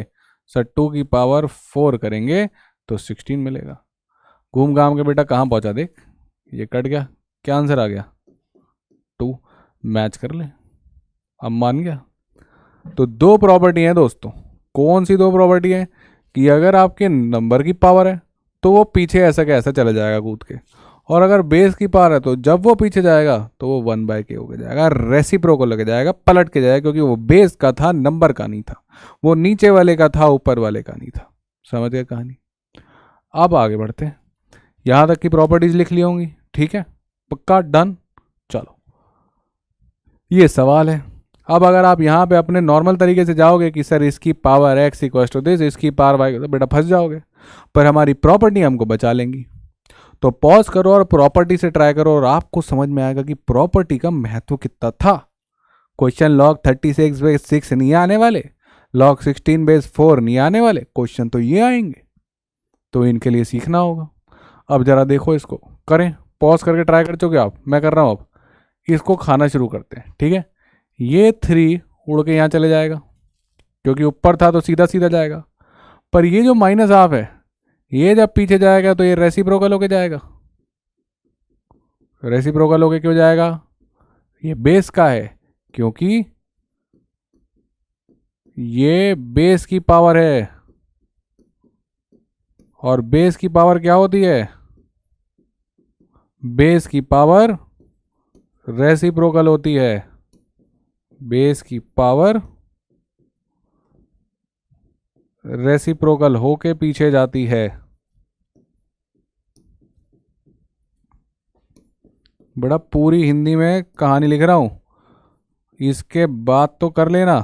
सर 2 की पावर 4 करेंगे तो 16 मिलेगा। घूम घाम के बेटा कहाँ पहुंचा, देख ये कट गया, क्या आंसर आ गया 2। मैच कर ले, अब मान गया। तो दो प्रॉपर्टी हैं दोस्तों, कौन सी दो प्रॉपर्टी है, कि अगर आपके नंबर की पावर है तो वो पीछे ऐसा का ऐसा चला जाएगा कूद के, और अगर बेस की पावर है तो जब वो पीछे जाएगा तो वो 1/k हो जाएगा, रेसिप्रोकल लग जाएगा, पलट के जाएगा, क्योंकि वो बेस का था, नंबर का नहीं था, वो नीचे वाले का था, ऊपर वाले का नहीं था। समझ गए कहानी। अब आगे बढ़ते हैं, यहां तक की प्रॉपर्टीज लिख ली होंगी, ठीक है, पक्का डन। चलो ये सवाल है। अब अगर आप यहाँ पे अपने नॉर्मल तरीके से जाओगे कि सर इसकी power x equal to this, इसकी पावर y, तो बेटा फंस जाओगे, पर हमारी प्रॉपर्टी हमको बचा लेंगी। तो पॉज करो और प्रॉपर्टी से ट्राई करो और आपको समझ में आएगा कि प्रॉपर्टी का महत्व कितना था। क्वेश्चन लॉग 36/6 नहीं आने वाले, लॉग 16/4 नहीं आने वाले, क्वेश्चन तो ये आएंगे, तो इनके लिए सीखना होगा। अब जरा देखो इसको, करें पॉज करके ट्राई कर चुके आप, मैं कर रहा हूँ। अब इसको खाना शुरू करते हैं, ठीक है। ये 3 उड़ के यहाँ चले जाएगा, क्योंकि ऊपर था तो सीधा सीधा जाएगा, पर ये जो माइनस हाफ है ये जब पीछे जाएगा तो ये रेसिप्रोकल होके जाएगा। रेसिप्रोकल होके क्यों जाएगा, ये बेस का है, क्योंकि ये बेस की पावर है, और बेस की पावर क्या होती है, बेस की पावर रेसिप्रोकल होती है, बेस की पावर रेसिप्रोकल होके पीछे जाती है। बड़ा पूरी हिंदी में कहानी लिख रहा हूं, इसके बाद तो कर लेना,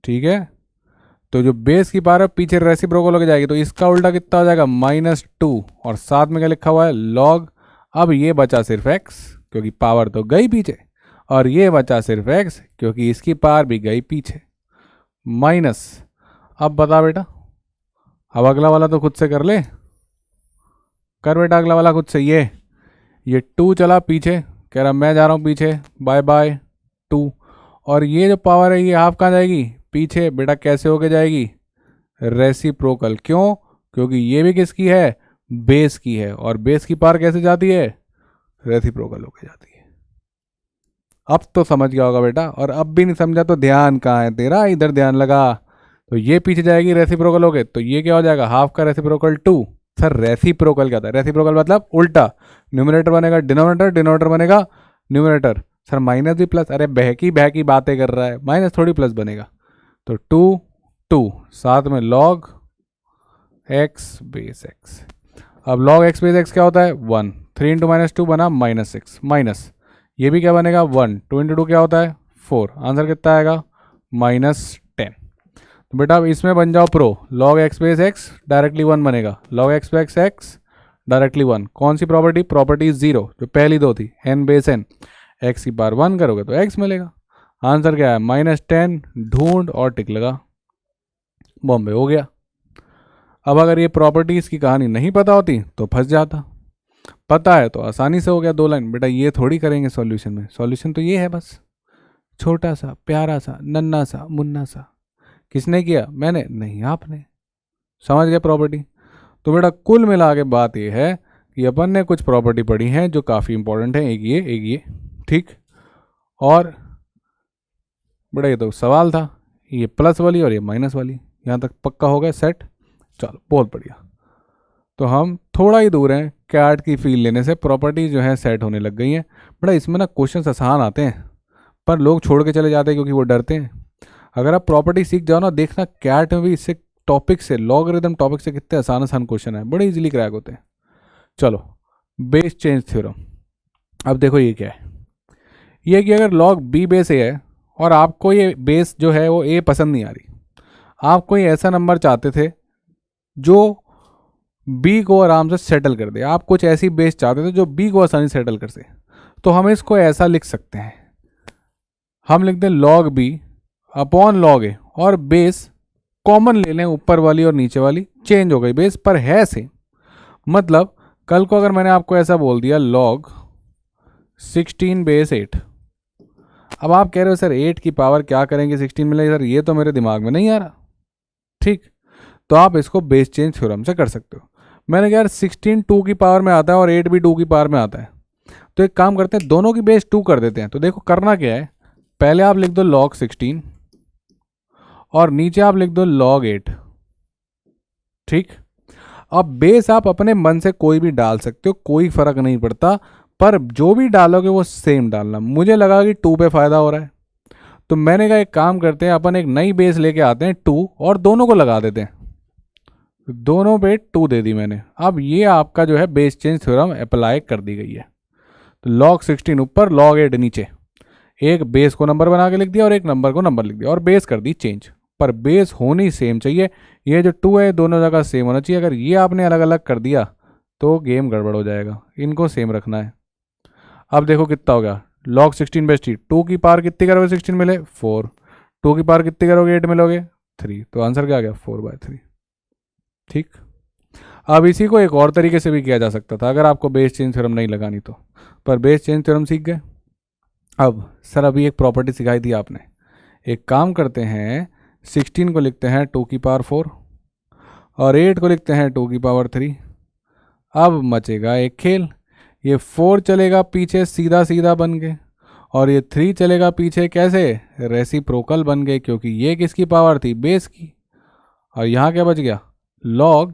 ठीक है। तो जो बेस की पावर पीछे रेसिप्रोकल होके जाएगी, तो इसका उल्टा कितना हो जाएगा -2, और साथ में क्या लिखा हुआ है लॉग। अब ये बचा सिर्फ x, क्योंकि पावर तो गई पीछे, और ये बचा सिर्फ x क्योंकि इसकी पावर भी गई पीछे, माइनस। अब बता बेटा, अब अगला वाला तो खुद से कर ले, कर बेटा अगला वाला खुद से। ये 2 चला पीछे, कह रहा मैं जा रहा हूँ पीछे, बाय बाय 2, और ये जो पावर है ये हाफ कहाँ जाएगी, पीछे, बेटा कैसे होके जाएगी, रेसिप्रोकल। क्यों, क्योंकि ये भी किसकी है, बेस की है, और बेस की पावर कैसे जाती है, रेसिप्रोकल होके जाती है। अब तो समझ गया होगा बेटा, और अब भी नहीं समझा तो ध्यान कहाँ है तेरा, इधर ध्यान लगा। तो ये पीछे जाएगी रेसिप्रोकल होके, तो ये क्या हो जाएगा, हाफ का रेसिप्रोकल 2। सर रेसिप्रोकल क्या था, रेसिप्रोकल मतलब उल्टा, न्यूमरेटर बनेगा डिनोमिनेटर, डिनोमिनेटर बनेगा न्यूमरेटर। सर माइनस भी प्लस, अरे बहकी बहकी बातें कर रहा है, माइनस थोड़ी प्लस बनेगा। तो 2 2 साथ में लॉग x बेस x। अब लॉग x बेस x क्या होता है 1, 3 × -2 बना -6, माइनस ये भी क्या बनेगा 1, 2 × 2 क्या होता है 4, आंसर कितना आएगा -10। तो बेटा अब इसमें बन जाओ pro, log x base x directly 1 बनेगा, log x base x directly 1। कौन सी प्रॉपर्टी, प्रॉपर्टी 0 जो पहली दो थी, n बेस n, x की पावर 1 करोगे तो x मिलेगा। आंसर क्या है -10, ढूंढ और टिक लगा, बॉम्बे हो गया। अब अगर ये प्रॉपर्टीज की कहानी नहीं पता होती तो फंस जाता, पता है तो आसानी से हो गया 2 लाइन। बेटा ये थोड़ी करेंगे सॉल्यूशन में, सॉल्यूशन तो ये है बस, छोटा सा प्यारा सा नन्ना सा मुन्ना सा। किसने किया, मैंने नहीं आपने, समझ गए प्रॉपर्टी। तो बेटा कुल मिला के बात ये है कि अपन ने कुछ प्रॉपर्टी पढ़ी हैं जो काफ़ी इंपॉर्टेंट है, एक ये, ठीक। और बेटा ये तो सवाल था, ये प्लस वाली और ये माइनस वाली, यहाँ तक पक्का हो गया सेट। चलो बहुत बढ़िया। तो हम थोड़ा ही दूर हैं कैट की फील लेने से, प्रॉपर्टी जो है सेट होने लग गई हैं। बड़ा इसमें ना क्वेश्चन आसान आते हैं पर लोग छोड़ के चले जाते हैं क्योंकि वो डरते हैं। अगर आप प्रॉपर्टी सीख जाओ ना, देखना कैट में भी इससे टॉपिक से, लॉगरिथम टॉपिक से कितने आसान आसान क्वेश्चन है, बड़े इजीली क्रैक होते हैं। चलो बेस चेंज थ्योरम, अब देखो ये क्या है, ये कि अगर लॉग बी बेस ए है और आपको ये बेस जो है वो ए पसंद नहीं आ रही, आप कोई ऐसा नंबर चाहते थे जो बी को आराम से सेटल कर दे, आप कुछ ऐसी बेस चाहते थे जो बी को आसानी से सेटल कर से, तो हम इसको ऐसा लिख सकते हैं, हम लिखते हैं लॉग बी अपॉन लॉग ए, और बेस कॉमन ले लें, ऊपर वाली और नीचे वाली चेंज हो गई बेस पर है सेम। मतलब कल को अगर मैंने आपको ऐसा बोल दिया लॉग 16 बेस 8, अब आप कह रहे हो सर 8 की पावर क्या करेंगे 16 मिले, सर ये तो मेरे दिमाग में नहीं आ रहा। ठीक, तो आप इसको बेस चेंज थ्योरम से कर सकते हो। मैंने कहा यार 16 2 की पावर में आता है और 8 भी 2 की पावर में आता है, तो एक काम करते हैं दोनों की बेस 2 कर देते हैं। तो देखो करना क्या है, पहले आप लिख दो log 16 और नीचे आप लिख दो log 8। ठीक, अब बेस आप अपने मन से कोई भी डाल सकते हो, कोई फर्क नहीं पड़ता, पर जो भी डालोगे वो सेम डालना। मुझे लगा कि 2 पे फायदा हो रहा है, तो मैंने कहा एक काम करते हैं, अपन एक नई बेस लेके आते हैं 2 और दोनों को लगा देते हैं। दोनों पे 2 दे दी मैंने। अब ये आपका जो है बेस चेंज थ्योरम अप्लाई कर दी गई है। तो log 16 ऊपर log 8 नीचे, एक बेस को नंबर बना के लिख दिया और एक नंबर को नंबर लिख दिया और बेस कर दी चेंज। पर बेस होनी सेम चाहिए, ये जो 2 है दोनों जगह सेम होना चाहिए। अगर ये आपने अलग अलग कर दिया तो गेम गड़बड़ हो जाएगा, इनको सेम रखना है। अब देखो कितना हो गया, log 16 बेस 2 की पावर कितनी करोगे 16 मिले 4, 2 की पावर कितनी करोगे 8 मिलोगे 3, तो आंसर क्या आ गया 4/3। ठीक, अब इसी को एक और तरीके से भी किया जा सकता था अगर आपको बेस चेंज थ्योरम नहीं लगानी तो, पर बेस चेंज थ्योरम सीख गए। अब सर अभी एक प्रॉपर्टी सिखाई थी आपने, एक काम करते हैं 16 को लिखते हैं 2 की पावर 4 और 8 को लिखते हैं 2 की पावर 3। अब मचेगा एक खेल, ये 4 चलेगा पीछे सीधा सीधा बन गए और ये 3 चलेगा पीछे कैसे, रेसिप्रोकल बन गए, क्योंकि ये किसकी पावर थी बेस की। और यहाँ क्या बच गया log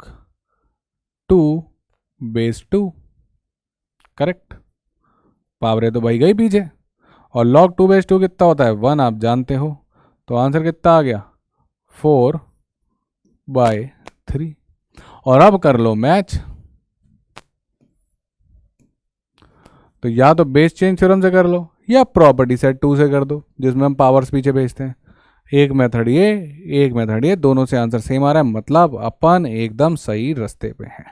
2 बेस 2, करेक्ट, पावरें तो बही गई पीछे। और log 2 बेस 2 कितना होता है 1, आप जानते हो, तो आंसर कितना आ गया 4/3। और अब कर लो मैच, तो या तो बेस चेंज थ्योरम से कर लो या प्रॉपर्टी सेट 2 से कर दो, जिसमें हम पावर्स पीछे भेजते हैं। एक मेथड ये, एक मेथड ये, दोनों से आंसर सेम आ रहा है, मतलब अपन एकदम सही रास्ते पे हैं।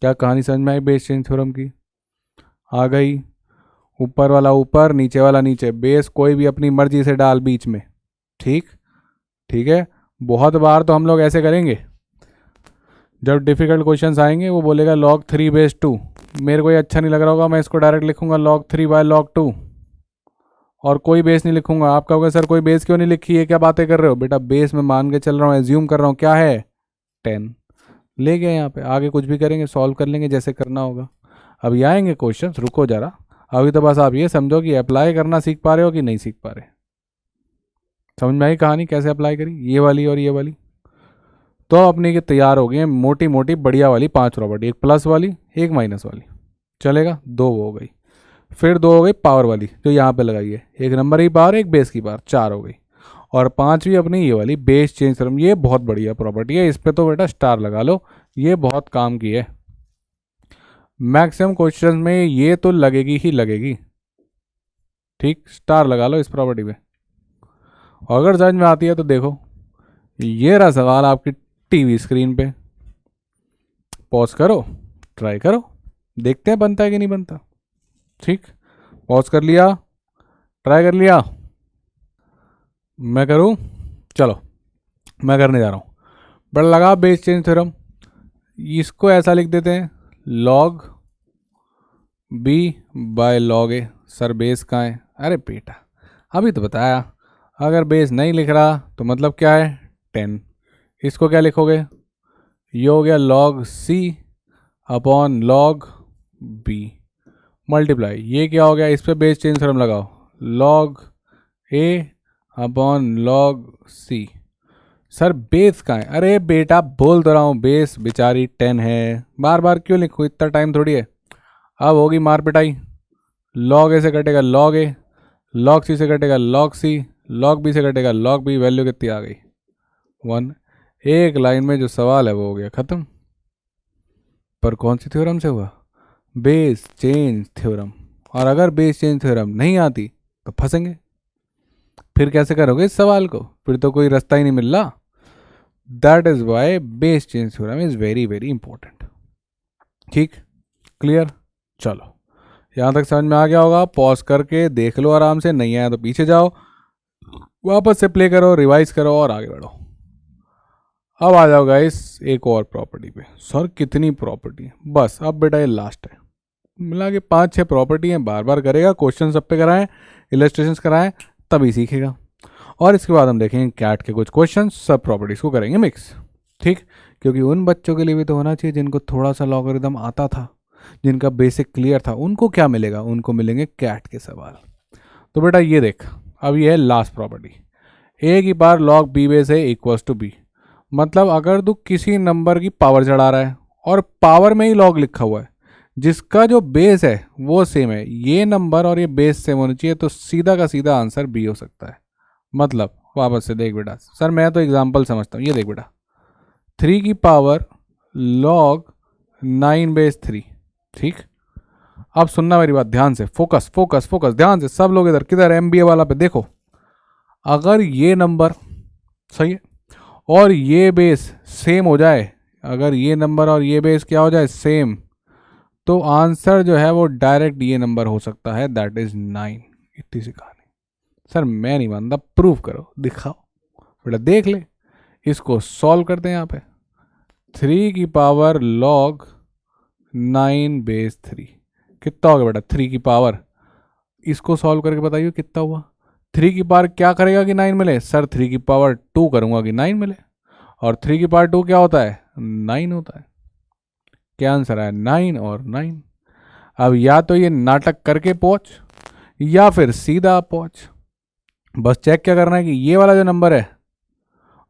क्या कहानी समझ में आई बेस चेंज थ्योरम की? आ गई, ऊपर वाला ऊपर नीचे वाला नीचे, बेस कोई भी अपनी मर्जी से डाल बीच में। ठीक, ठीक है। बहुत बार तो हम लोग ऐसे करेंगे, जब डिफिकल्ट क्वेश्चंस आएंगे वो बोलेगा log 3 बेस 2, मेरे को ये अच्छा नहीं लग रहा होगा, मैं इसको डायरेक्ट लिखूंगा log 3/log 2 और कोई बेस नहीं लिखूंगा। आप कहोगे सर कोई बेस क्यों नहीं लिखी है, क्या बातें कर रहे हो? बेटा बेस में मान के चल रहा हूँ, एज्यूम कर रहा हूँ, क्या है 10 ले गए यहाँ पे, आगे कुछ भी करेंगे सॉल्व कर लेंगे जैसे करना होगा। अभी आएंगे क्वेश्चंस, रुको जरा, अभी तो बस आप ये समझो कि अप्लाई करना सीख पा रहे हो कि नहीं सीख पा रहे। समझ में आई कहानी कैसे अप्लाई करी, ये वाली और ये वाली? तो अपने के तैयार हो गए मोटी मोटी बढ़िया वाली 5 प्रॉपर्टी, एक प्लस वाली एक माइनस वाली, चलेगा 2 हो गई, फिर 2 हो गई पावर वाली जो यहाँ पे लगाई है, एक नंबर की पावर एक बेस की पावर 4 हो गई, और 5वीं अपनी ये वाली बेस चेंज थ्योरम। ये बहुत बढ़िया प्रॉपर्टी है, इस पर तो बेटा स्टार लगा लो, ये बहुत काम की है। मैक्सिमम क्वेश्चन में ये तो लगेगी ही लगेगी। ठीक, स्टार लगा लो इस प्रॉपर्टी पे। और अगर समझ में आती है तो देखो, ये रहा सवाल आपकी टीवी स्क्रीन पे, पॉज करो, ट्राई करो, देखते हैं बनता है कि नहीं बनता। ठीक, पॉज कर लिया, ट्राई कर लिया, मैं करूं, चलो मैं करने जा रहा हूं। बड़ा लगा बेस चेंज थ्योरम, इसको ऐसा लिख देते हैं log b/log a। Sir base कहाँ है? अरे बेटा अभी तो बताया, अगर बेस नहीं लिख रहा तो मतलब क्या है 10, इसको क्या लिखोगे, ये हो गया log c upon log b multiply, ये क्या हो गया, इस पर बेस चेंज थ्योरम लगाओ, log a upon log c। Sir base कहाँ है? अरे बेटा बोल तो रहा हूँ बेस बेचारी 10 है, बार बार क्यों लिखूँ, इतना टाइम थोड़ी है। अब होगी मार पिटाई, log a से कटेगा log a, log c से कटेगा log c, log b से कटेगा log b, वैल्यू कितनी आ गई 1। एक लाइन में जो सवाल है वो हो गया ख़त्म। पर कौन सी थ्योरम से हुआ? Base change theorem. और अगर बेस चेंज थ्योरम नहीं आती तो फंसेंगे, फिर कैसे करोगे इस सवाल को, फिर तो कोई रास्ता ही नहीं मिल रहा। That is why base change theorem is very very important. ठीक, क्लियर? चलो यहाँ तक समझ में आ गया होगा, पॉज करके देख लो आराम से, नहीं आया तो पीछे जाओ, वापस से प्ले करो, रिवाइज करो और आगे बढ़ो। अब आ जाओ गाइस एक और प्रॉपर्टी पे। सर कितनी प्रॉपर्टी है, बस अब बेटा ये लास्ट है। मिला के 5-6 प्रॉपर्टी हैं, बार बार करेगा, क्वेश्चन सब पे कराएं, इलस्ट्रेशंस कराएं, तभी सीखेगा। और इसके बाद हम देखेंगे कैट के कुछ क्वेश्चन, सब प्रॉपर्टीज़ को करेंगे मिक्स। ठीक, क्योंकि उन बच्चों के लिए भी तो होना चाहिए जिनको थोड़ा सा लॉगरिदम आता था, जिनका बेसिक क्लियर था, उनको क्या मिलेगा, उनको मिलेंगे कैट के सवाल। तो बेटा ये देख, अब ये है लास्ट प्रॉपर्टी, ए की power log b base a equals to b. मतलब अगर तू किसी नंबर की पावर चढ़ा रहा है और पावर में ही लॉग लिखा हुआ है, जिसका जो बेस है वो सेम है, ये नंबर और ये बेस सेम होनी चाहिए, तो सीधा का सीधा आंसर बी हो सकता है। मतलब वापस से देख बेटा, सर मैं तो एग्जांपल समझता हूँ, ये देख बेटा 3 की पावर लॉग 9 बेस 3। ठीक, अब सुनना मेरी बात ध्यान से, फोकस फोकस फोकस ध्यान से, सब लोग इधर किधर एमबीए वाला पे देखो। अगर ये नंबर सही है और ये बेस सेम हो जाए, अगर ये नंबर और ये बेस क्या हो जाए, सेम, तो आंसर जो है वो डायरेक्ट ये नंबर हो सकता है, दैट इज 9। इतनी सी कहानी। सर मैं नहीं मानता, प्रूव करो, दिखाओ बेटा, देख ले। इसको सॉल्व करते हैं यहाँ पे, 3 की पावर लॉग 9 बेस 3 कितना हो गया बेटा, 3 की पावर, इसको सॉल्व करके बताइए कितना हुआ। 3 की पावर क्या करेगा कि 9 मिले, सर 3 की पावर 2 करूँगा कि 9 मिले, और 3 की पावर 2 क्या होता है, 9 होता है। क्या आंसर है, 9 और 9। अब या तो ये नाटक करके पहुँच या फिर सीधा पहुँच, बस चेक क्या करना है कि ये वाला जो नंबर है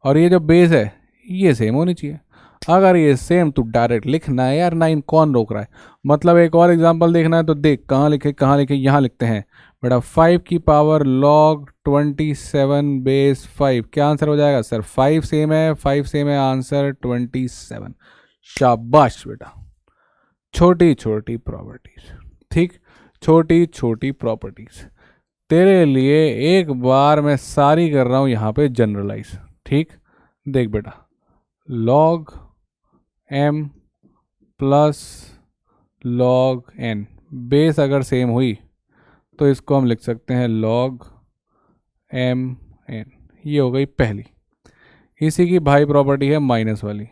और ये जो बेस है ये सेम होनी चाहिए। अगर ये सेम तो डायरेक्ट लिखना है यार, 9 कौन रोक रहा है। मतलब एक और एग्जांपल देखना है तो देख, कहाँ लिखे, यहाँ लिखते हैं बेटा, 5 की पावर लॉग 27 बेस 5, क्या आंसर हो जाएगा, सर 5 सेम है, 5 सेम है, आंसर 27। शाबाश बेटा, छोटी छोटी प्रॉपर्टीज। ठीक, छोटी छोटी प्रॉपर्टीज तेरे लिए एक बार मैं सारी कर रहा हूँ यहाँ पे जनरलाइज। ठीक, देख बेटा, log m plus log n, base अगर सेम हुई तो इसको हम लिख सकते हैं लॉग m n, ये हो गई पहली। इसी की भाई प्रॉपर्टी है माइनस वाली,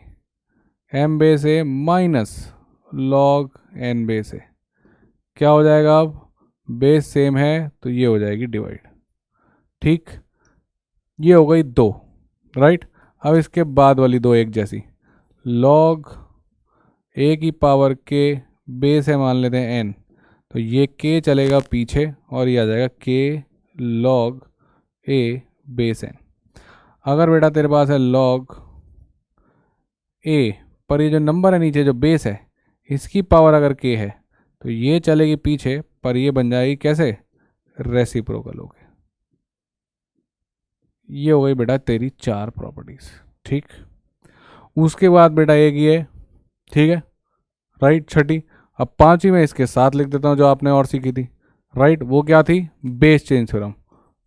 m base a minus log n base a, क्या हो जाएगा, अब बेस सेम है तो ये हो जाएगी डिवाइड। ठीक, ये हो गई 2, राइट। अब इसके बाद वाली 2 एक जैसी, लॉग a की पावर k बेस है, मान लेते हैं n, तो ये k चलेगा पीछे और ये आ जाएगा k log a base n। अगर बेटा तेरे पास है लॉग a पर ये जो नंबर है नीचे जो बेस है, इसकी पावर अगर k है तो ये चलेगी पीछे, पर ये बन जाएगी कैसे, रेसिप्रोकल हो गए। ये हो गई बेटा तेरी 4 प्रॉपर्टीज। ठीक, उसके बाद बेटा एक ये, ठीक है, राइट, छठी। अब 5वीं में इसके साथ लिख देता हूँ जो आपने और सीखी थी, राइट। वो क्या थी, बेस चेंज थ्योरम।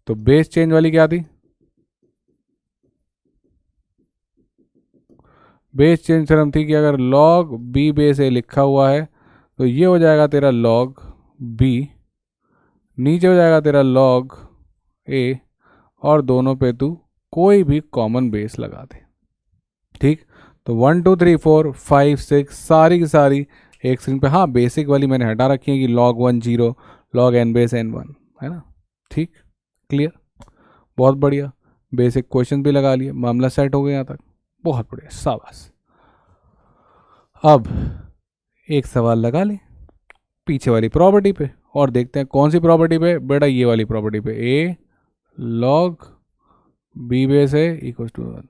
तो बेस चेंज वाली क्या थी, बेस चेंज थ्योरम थी कि अगर लॉग बी बेस ए लिखा हुआ है तो ये हो जाएगा तेरा लॉग बी, नीचे हो जाएगा तेरा लॉग ए, और दोनों पे तू कोई भी कॉमन बेस लगा दे। ठीक, तो 1 2 3 4 5 6 सारी की सारी एक स्क्रीन पे। हाँ, बेसिक वाली मैंने हटा रखी है कि log 1 0, log n base n1, है ना। ठीक, क्लियर, बहुत बढ़िया, बेसिक क्वेश्चन भी लगा लिए, मामला सेट हो गया यहाँ तक, बहुत बढ़िया, शाबाश। अब एक सवाल लगा ले पीछे वाली प्रॉपर्टी पे और देखते हैं कौन सी प्रॉपर्टी पे, बेटा ये वाली प्रॉपर्टी पे, a log b बेस है इक्वल टू 1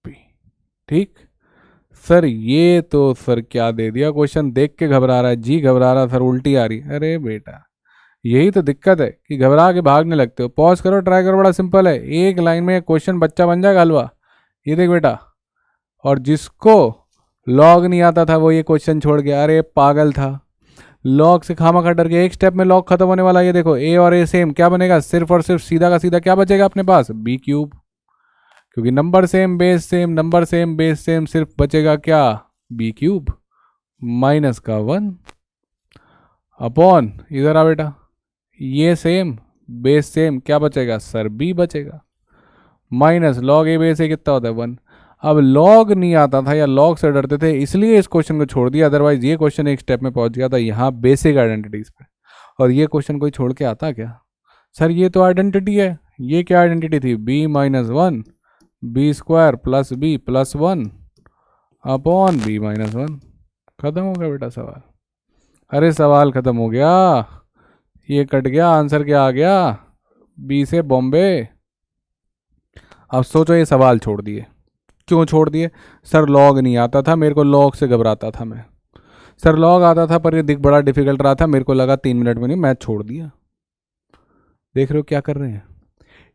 p। ठीक, सर ये तो सर क्या दे दिया क्वेश्चन, देख के घबरा रहा है, जी घबरा रहा, सर उल्टी आ रही। अरे बेटा यही तो दिक्कत है कि घबरा के भागने लगते हो। पॉज करो, ट्राई करो, बड़ा सिंपल है, एक लाइन में क्वेश्चन बच्चा बन जाएगा हलवा। ये देख बेटा, और जिसको लॉग नहीं आता था वो ये क्वेश्चन छोड़ गया, अरे पागल था, लॉग से खामा डर के एक स्टेप में लॉग खत्म होने वाला। ये देखो ए और ए सेम, क्या बनेगा, सिर्फ और सिर्फ सीधा का सीधा क्या बचेगा अपने पास, बी क्यूब, क्योंकि number same base same, number same base same, सिर्फ बचेगा क्या, बी क्यूब माइनस का 1 अपॉन, इधर आ बेटा, ये सेम बेस सेम, क्या बचेगा सर बी बचेगा, माइनस लॉग ए बेस ए कितना होता है 1। अब लॉग नहीं आता था या लॉग से डरते थे इसलिए इस क्वेश्चन को छोड़ दिया, अदरवाइज ये क्वेश्चन एक स्टेप में पहुंच गया था यहाँ बेसिक आइडेंटिटीज पे। और ये क्वेश्चन कोई छोड़ के आता क्या सर, ये तो आइडेंटिटी है, ये क्या आइडेंटिटी थी b minus 1 b square plus b plus 1 upon b minus 1। खत्म हो गया बेटा सवाल। अरे सवाल खत्म हो गया, ये कट गया, आंसर क्या आ गया बी से बॉम्बे। अब सोचो ये सवाल छोड़ दिए, क्यों छोड़ दिए सर, लॉग नहीं आता था मेरे को, लॉग से घबराता था मैं, सर लॉग आता था पर ये दिख बड़ा डिफिकल्ट रहा था, मेरे को लगा 3 मिनट में नहीं, मैच छोड़ दिया। देख रहे हो क्या कर रहे हैं,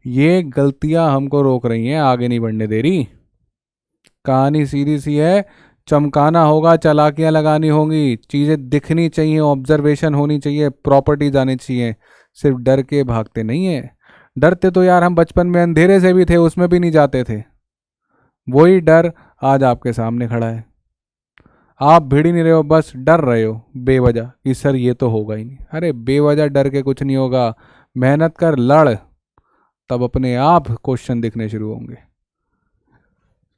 ये गलतियां हमको रोक रही हैं, आगे नहीं बढ़ने दे रही। कहानी सीधी सी है, चमकाना होगा, चालाकियां लगानी होंगी, चीज़ें दिखनी चाहिए, ऑब्जर्वेशन होनी चाहिए, प्रॉपर्टीज आनी चाहिए, सिर्फ डर के भागते नहीं है। डरते तो यार हम बचपन में अंधेरे से भी थे, उसमें भी नहीं जाते थे, वही डर आज आपके सामने खड़ा है। आप भिड़ ही नहीं रहे हो, बस डर रहे हो बेवजह कि सर ये तो होगा ही नहीं। अरे बेवजह डर के कुछ नहीं होगा, मेहनत कर लड़, तब अपने आप क्वेश्चन दिखने शुरू होंगे।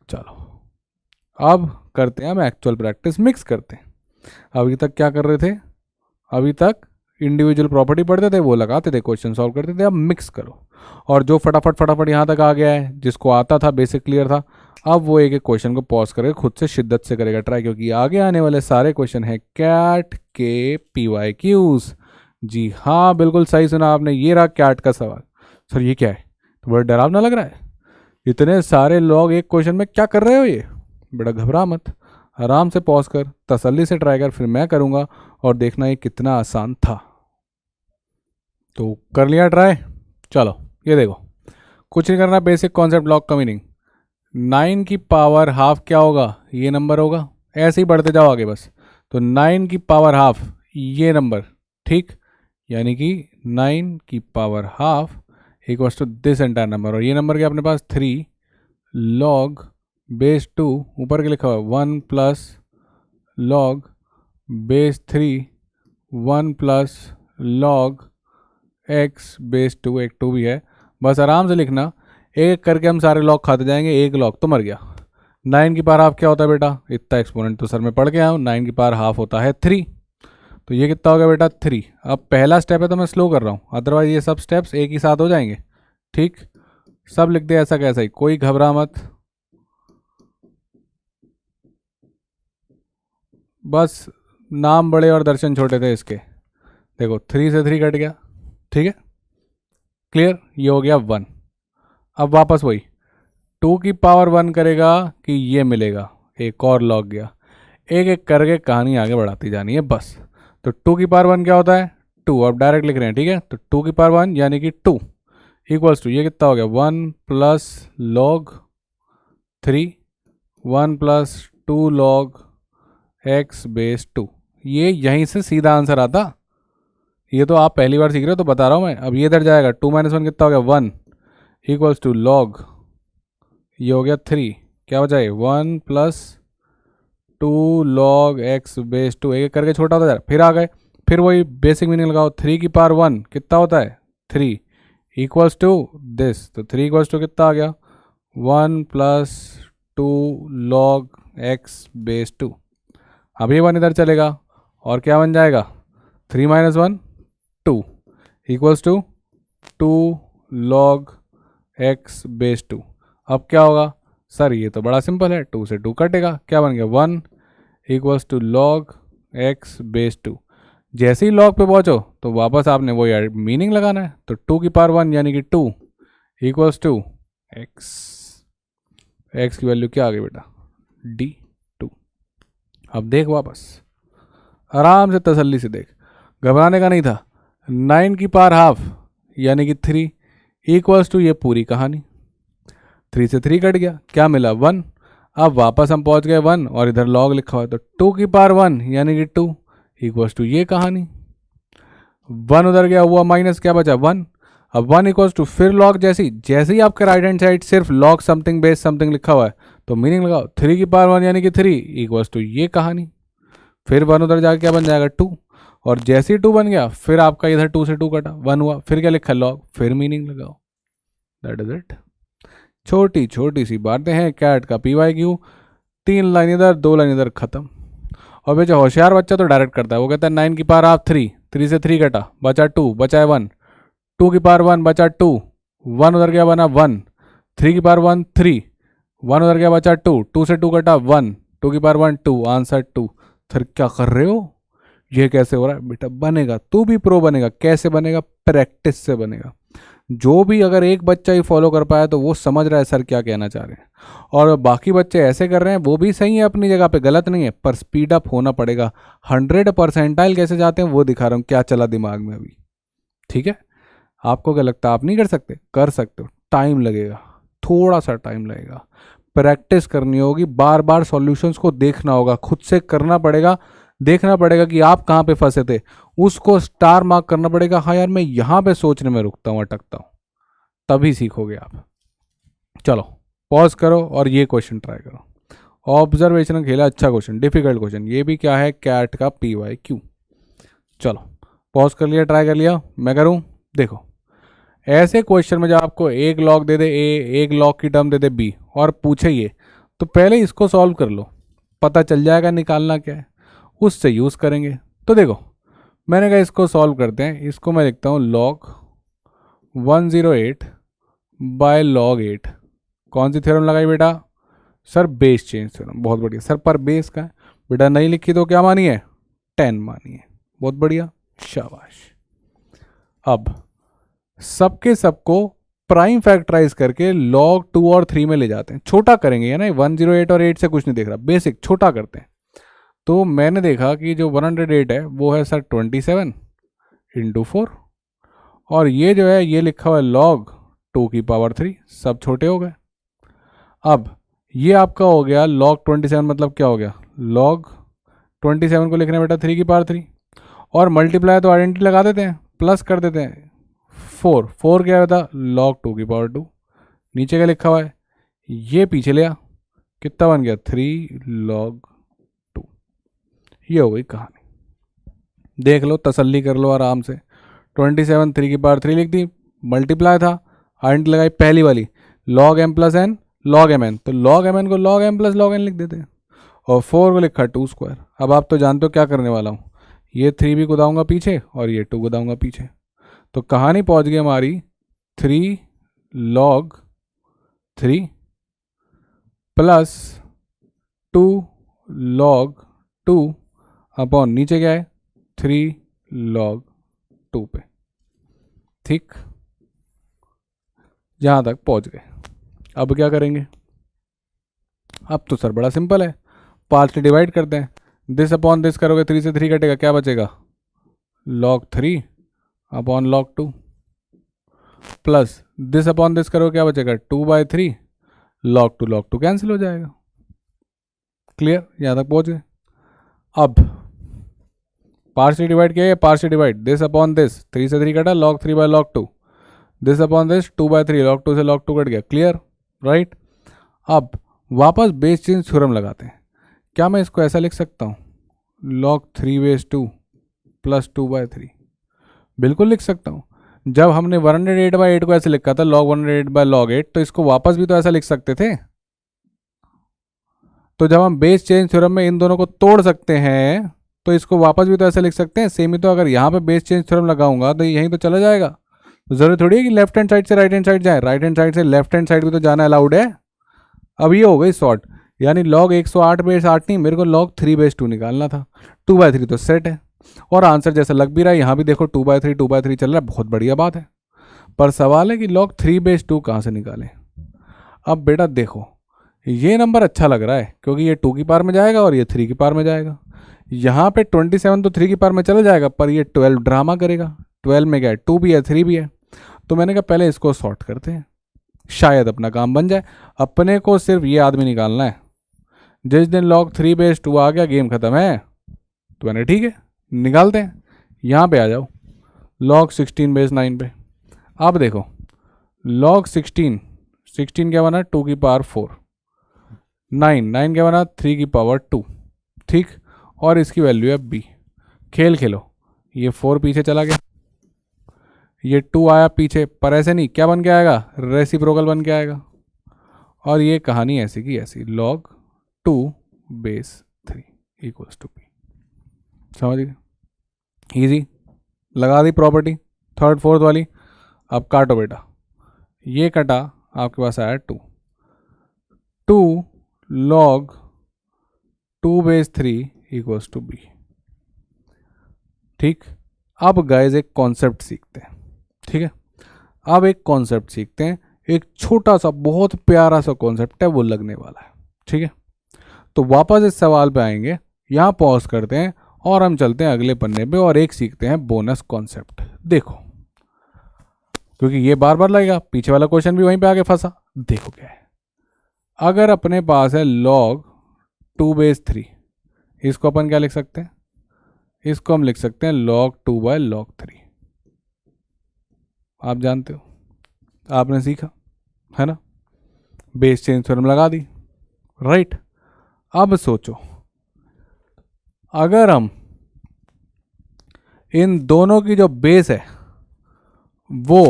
चलो अब करते हैं हम एक्चुअल प्रैक्टिस, मिक्स करते हैं। अभी तक क्या कर रहे थे, अभी तक इंडिविजुअल प्रॉपर्टी पढ़ते थे, वो लगाते थे, क्वेश्चन सॉल्व करते थे। अब मिक्स करो, और जो फटाफट फटाफट यहाँ तक आ गया है, जिसको आता था, बेसिक क्लियर था, अब वो एक एक क्वेश्चन को पॉज करके खुद से शिद्दत से करेगा ट्राई, क्योंकि आगे आने वाले सारे क्वेश्चन हैं कैट के PYQs। जी हाँ बिल्कुल सही सुना आपने, ये रहा कैट का सवाल। सर ये क्या है, तो बड़ा डरावना लग रहा है, इतने सारे लोग एक क्वेश्चन में क्या कर रहे हो, ये बेटा घबरा मत, आराम से पॉज कर, तसल्ली से ट्राई कर, फिर मैं करूँगा और देखना ये कितना आसान था। तो कर लिया ट्राई, चलो ये देखो, कुछ नहीं करना, बेसिक कॉन्सेप्ट लॉग का मीनिंग 9 की पावर हाफ क्या होगा, ये नंबर होगा, ऐसे ही बढ़ते जाओ आगे बस। तो 9 की पावर हाफ ये नंबर, ठीक, यानी कि 9 की power half equals to this entire number, और ये नंबर क्या अपने पास 3 लॉग बेस 2, ऊपर के लिखा हुआ 1 plus log base 3 1 plus log x base 2, एक 2 भी है, बस आराम से लिखना, एक करके हम सारे लॉग खाते जाएंगे, एक लॉग तो मर गया। 9 की पावर हाफ क्या होता है बेटा, इतना एक्सपोनेंट तो सर में पढ़ के आया हूँ, 9 की पावर हाफ होता है 3, तो ये कितना हो गया बेटा 3। अब पहला स्टेप है तो मैं स्लो कर रहा हूँ, अदरवाइज ये सब स्टेप्स एक ही साथ हो जाएंगे, ठीक, सब लिख दे ऐसा कैसा ही, कोई घबरा मत, बस नाम बड़े और दर्शन छोटे थे इसके। देखो 3 से 3 कट गया, ठीक है क्लियर, ये हो गया 1। अब वापस वही 2 की पावर 1 करेगा कि ये मिलेगा, एक और लॉग गया, एक एक करके कहानी आगे बढ़ाती जानी है बस। तो 2 की पावर 1 क्या होता है 2, अब डायरेक्ट लिख रहे हैं, ठीक है, तो 2 की पावर 1 यानी कि 2 इक्वल्स टू ये कितना हो गया 1 plus log 3 1 plus 2 log x base 2, ये यहीं से सीधा आंसर आता, ये तो आप पहली बार सीख रहे हो तो बता रहा हूँ मैं। अब ये इधर जाएगा 2 - 1 कितना हो गया 1 इक्वल्स टू लॉग, ये हो गया 3, क्या बचा है 1 प्लस 2 लॉग एक्स बेस 2, एक एक करके छोटा होता जा रहा, फिर आ गए, फिर वही बेसिक मीनिंग लगाओ, 3 की पावर 1 कितना होता है 3 इक्वल्स टू दिस, तो 3 इक्वल्स टू कितना आ गया 1 प्लस 2 लॉग एक्स बेस 2। अब ये 1 इधर चलेगा और क्या बन जाएगा 3 - 1 2 equals to 2 log x base 2। अब क्या होगा सर, ये तो बड़ा सिंपल है, 2 से 2 कटेगा, क्या बन गया 1 equals to log x base 2। जैसे ही लॉग पे पहुंचो तो वापस आपने वो यार मीनिंग लगाना है, तो 2 की पावर 1 यानी कि 2 इक्वल्स टू एक्स, एक्स की वैल्यू क्या आ गई बेटा D2। अब देख वापस आराम से तसल्ली से देख, घबराने का नहीं था, 9 की पावर हाफ यानी कि 3 इक्वल्स टू ये पूरी कहानी, 3 से 3 कट गया, क्या मिला 1। अब वापस हम पहुंच गए 1 और इधर लॉग लिखा हुआ है, तो 2 की पावर 1 यानी कि 2 इक्वल्स टू ये कहानी, 1 उधर गया हुआ माइनस, क्या बचा 1। अब 1 इक्वल्स टू फिर लॉग, जैसे ही आपके राइट हैंड साइड सिर्फ लॉग समथिंग बेस समथिंग लिखा हुआ है तो मीनिंग लगाओ, 3 की पावर 1 यानी कि 3 इक्वल्स टू ये कहानी, फिर 1 उधर जाके क्या बन जाएगा 2, और जैसे ही 2 बन गया फिर आपका इधर 2 से 2 कटा 1 हुआ, फिर क्या लिखा लॉग, फिर मीनिंग लगाओ, दैट इज इट। छोटी छोटी सी बातें हैं कैट का PYQ, 3 लाइन इधर 2 लाइन इधर खत्म। और बेचा होशियार बच्चा तो डायरेक्ट करता है, वो कहता है 9 की पावर आप 3, 3 से 3 कटा बचा 2, बचा है 1, 2 की पावर 1 बचा 2, 1 उधर गया बना 1, 3 की पावर 1 3, 1 उधर गया बचा 2, 2 से 2 कटा 1, 2 की पावर 1 2, आंसर 2। फिर क्या कर रहे हो, ये कैसे हो रहा है बेटा? बनेगा, तू भी प्रो बनेगा। कैसे बनेगा? प्रैक्टिस से बनेगा। जो भी अगर एक बच्चा ही फॉलो कर पाया तो वो समझ रहा है सर क्या कहना चाह रहे हैं, और बाकी बच्चे ऐसे कर रहे हैं वो भी सही है अपनी जगह पे, गलत नहीं है, पर स्पीड अप होना पड़ेगा। 100% कैसे जाते हैं वो दिखा रहा हूँ, क्या चला दिमाग में अभी, ठीक है? आपको क्या लगता है आप नहीं कर सकते? कर सकते हो, टाइम लगेगा, थोड़ा सा टाइम लगेगा, प्रैक्टिस करनी होगी, बार बार सॉल्यूशंस को देखना होगा, खुद से करना पड़ेगा, देखना पड़ेगा कि आप कहाँ पे फंसे थे, उसको स्टार मार्क करना पड़ेगा। हाँ यार मैं यहाँ पे सोचने में रुकता हूँ, अटकता हूँ, तभी सीखोगे आप। चलो पॉज करो और ये क्वेश्चन ट्राई करो। ऑब्जर्वेशन खेला, अच्छा क्वेश्चन, डिफिकल्ट क्वेश्चन, ये भी क्या है, कैट का PYQ। चलो पॉज कर लिया, ट्राई कर लिया, मैं करूँ। देखो ऐसे क्वेश्चन में जब आपको एक लॉग दे दे A, एक लॉग की टर्म दे दे B और पूछे ये, तो पहले इसको सॉल्व कर लो, पता चल जाएगा निकालना क्या है, उससे यूज़ करेंगे। तो देखो मैंने कहा इसको सॉल्व करते हैं, इसको मैं लिखता हूँ log 108 बाय log 8। कौन सी थ्योरम लगाई बेटा? Sir base change theorem. बहुत बढ़िया सर, पर बेस का है बेटा, नहीं लिखी तो क्या मानी है? 10 मानी है। बहुत बढ़िया, शाबाश। अब सबके सबको प्राइम फैक्टराइज करके log 2 और 3 में ले जाते हैं, छोटा करेंगे, है ना? 108 और 8 से कुछ नहीं देख रहा, बेसिक छोटा करते हैं। तो मैंने देखा कि जो 108 है वो है सर 27 इंटू 4, और ये जो है ये लिखा हुआ है log 2 की पावर 3, सब छोटे हो गए। अब ये आपका हो गया log 27, मतलब क्या हो गया? log 27 को लिखना है बेटा 3 की पावर 3, और मल्टीप्लाई तो आइडेंटिटी लगा देते हैं, प्लस कर देते हैं 4, 4 क्या होता? log 2 की पावर 2, नीचे क्या लिखा हुआ है? ये पीछे लिया, कितना बन गया? 3 log 2। ये हो गई कहानी। देख लो, तसल्ली कर लो आराम से। 27 3 की पावर 3 लिख दी, मल्टीप्लाई था, आइडेंटिटी लगाई पहली वाली, log m plus n log m n, तो log m n को log m plus log n लिख देते हैं, और 4 को लिखा 2 स्क्वायर। अब आप तो जानते हो क्या करने वाला हूँ, ये 3 भी कुदाऊंगा पीछे और ये 2 कुदाऊंगा पीछे, तो कहानी पहुंच गई हमारी 3 log 3 प्लस 2 log 2 अपॉन नीचे क्या है? 3 log 2 पे। ठीक, यहां तक पहुंच गए। अब क्या करेंगे? अब तो सर बड़ा सिंपल है, पार्ट्स डिवाइड करते हैं, दिस अपॉन दिस करोगे 3 से 3 कटेगा, क्या बचेगा? log 3 upon log 2, plus this upon this करोगे क्या बचेगा? 2/3 log 2 कैंसिल हो जाएगा। क्लियर, यहां तक पहुंच गए। अब पार्शियल डिवाइड किया है, partial divide, this upon this, 3 से 3 कटा, log 3 by log 2, this upon this 2/3, log 2 से log 2 कट गया। Clear, right. अब वापस बेस चेंज थ्योरम लगाते हैं। क्या मैं इसको ऐसा लिख सकता हूँ, log 3/2 प्लस 2/3? बिल्कुल लिख सकता हूँ। जब हमने 108/8 को ऐसे लिखा था, log 108/log 8, तो इसको वापस भी तो ऐसा लिख सकते थे। तो जब हम बेस चेंज थ्योरम में इन दोनों को तोड़ सकते हैं, तो इसको वापस भी तो ऐसे लिख सकते हैं सेम ही। तो अगर यहाँ पे बेस चेंज थ्योरम लगाऊंगा तो यहीं तो चला जाएगा, तो जरूरी थोड़ी है कि लेफ्ट हैंड साइड से राइट हैंड साइड जाए, राइट हैंड साइड से लेफ्ट हैंड साइड भी तो जाना अलाउड है। अब ये हो गई शॉर्ट, यानी log 108/8 नहीं, मेरे को log 3/2 निकालना था। 2/3 तो सेट है, और आंसर जैसा लग भी रहा है, यहाँ भी देखो 2/3 चल रहा है, बहुत बढ़िया बात है। पर सवाल है कि log 3/2 कहाँ से निकालें। अब बेटा देखो, ये नंबर अच्छा लग रहा है क्योंकि ये 2 की पावर में जाएगा और ये 3 की पावर में जाएगा। यहाँ पे 27 तो 3 की पावर में चला जाएगा, पर ये 12 ड्रामा करेगा। 12 में क्या है? 2 भी है 3 भी है। तो मैंने कहा पहले इसको सॉर्ट करते हैं, शायद अपना काम बन जाए। अपने को सिर्फ ये आदमी निकालना है। जिस दिन log 3/2 आ गया गेम खत्म है। तो मैंने ठीक है निकालते हैं। यहाँ पे आ जाओ log 16/9 पे। अब देखो log 16 क्या बना? 2 की पावर 4, 9 क्या बना? 3 की पावर 2। ठीक, और इसकी वैल्यू है b। खेल खेलो, ये 4 पीछे चला गया, ये 2 आया पीछे, पर ऐसे नहीं, क्या बन के आएगा, रेसिप्रोकल बन के आएगा। और ये कहानी ऐसी की ऐसी, log 2 base 3 equals to p. समझ गए, ईजी, लगा दी प्रॉपर्टी थर्ड फोर्थ वाली। अब काटो बेटा, ये कटा, आपके पास आया 2 log 2 base 3 equals to b. ठीक, अब गाइस एक कॉन्सेप्ट सीखते हैं। ठीक है, अब एक कॉन्सेप्ट सीखते हैं, एक छोटा सा बहुत प्यारा सा कॉन्सेप्ट है, वो लगने वाला है। ठीक है, तो वापस इस सवाल पे आएंगे, यहाँ पॉज करते हैं और हम चलते हैं अगले पन्ने पे और एक सीखते हैं बोनस कॉन्सेप्ट। देखो, क्योंकि ये बार बार लगेगा, पीछे वाला क्वेश्चन भी वहीं पे आके फंसा। देखो क्या है, अगर अपने पास है log 2 बेस 3, इसको अपन क्या लिख सकते हैं, इसको हम लिख सकते हैं log 2 बाय log 3। आप जानते हो, आपने सीखा है ना, बेस चेंज थ्योरम लगा दी, राइट। अब सोचो, अगर हम इन दोनों की जो बेस है वो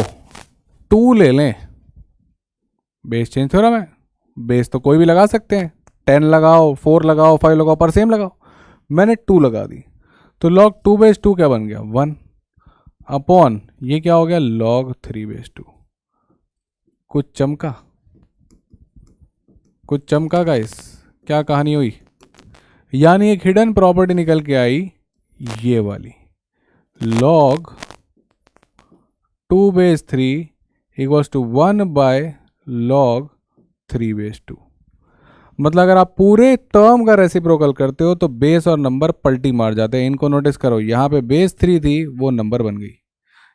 2 ले लें, बेस चेंज थ्योरम है, बेस तो कोई भी लगा सकते हैं, 10 लगाओ, 4 लगाओ, 5 लगाओ, पर सेम लगाओ। मैंने 2 लगा दी, तो log 2 बेस 2 क्या बन गया, 1 अपॉन ये क्या हो गया, log 3 बेस 2। कुछ चमका, कुछ चमका गाइस, क्या कहानी हुई, यानी एक हिडन प्रॉपर्टी निकल के आई, ये वाली log 2 base 3 equals to 1 by log 3 base 2। मतलब अगर आप पूरे टर्म का रेसिप्रोकल करते हो तो बेस और नंबर पलटी मार जाते हैं। इनको नोटिस करो, यहाँ पे बेस 3 थी वो नंबर बन गई,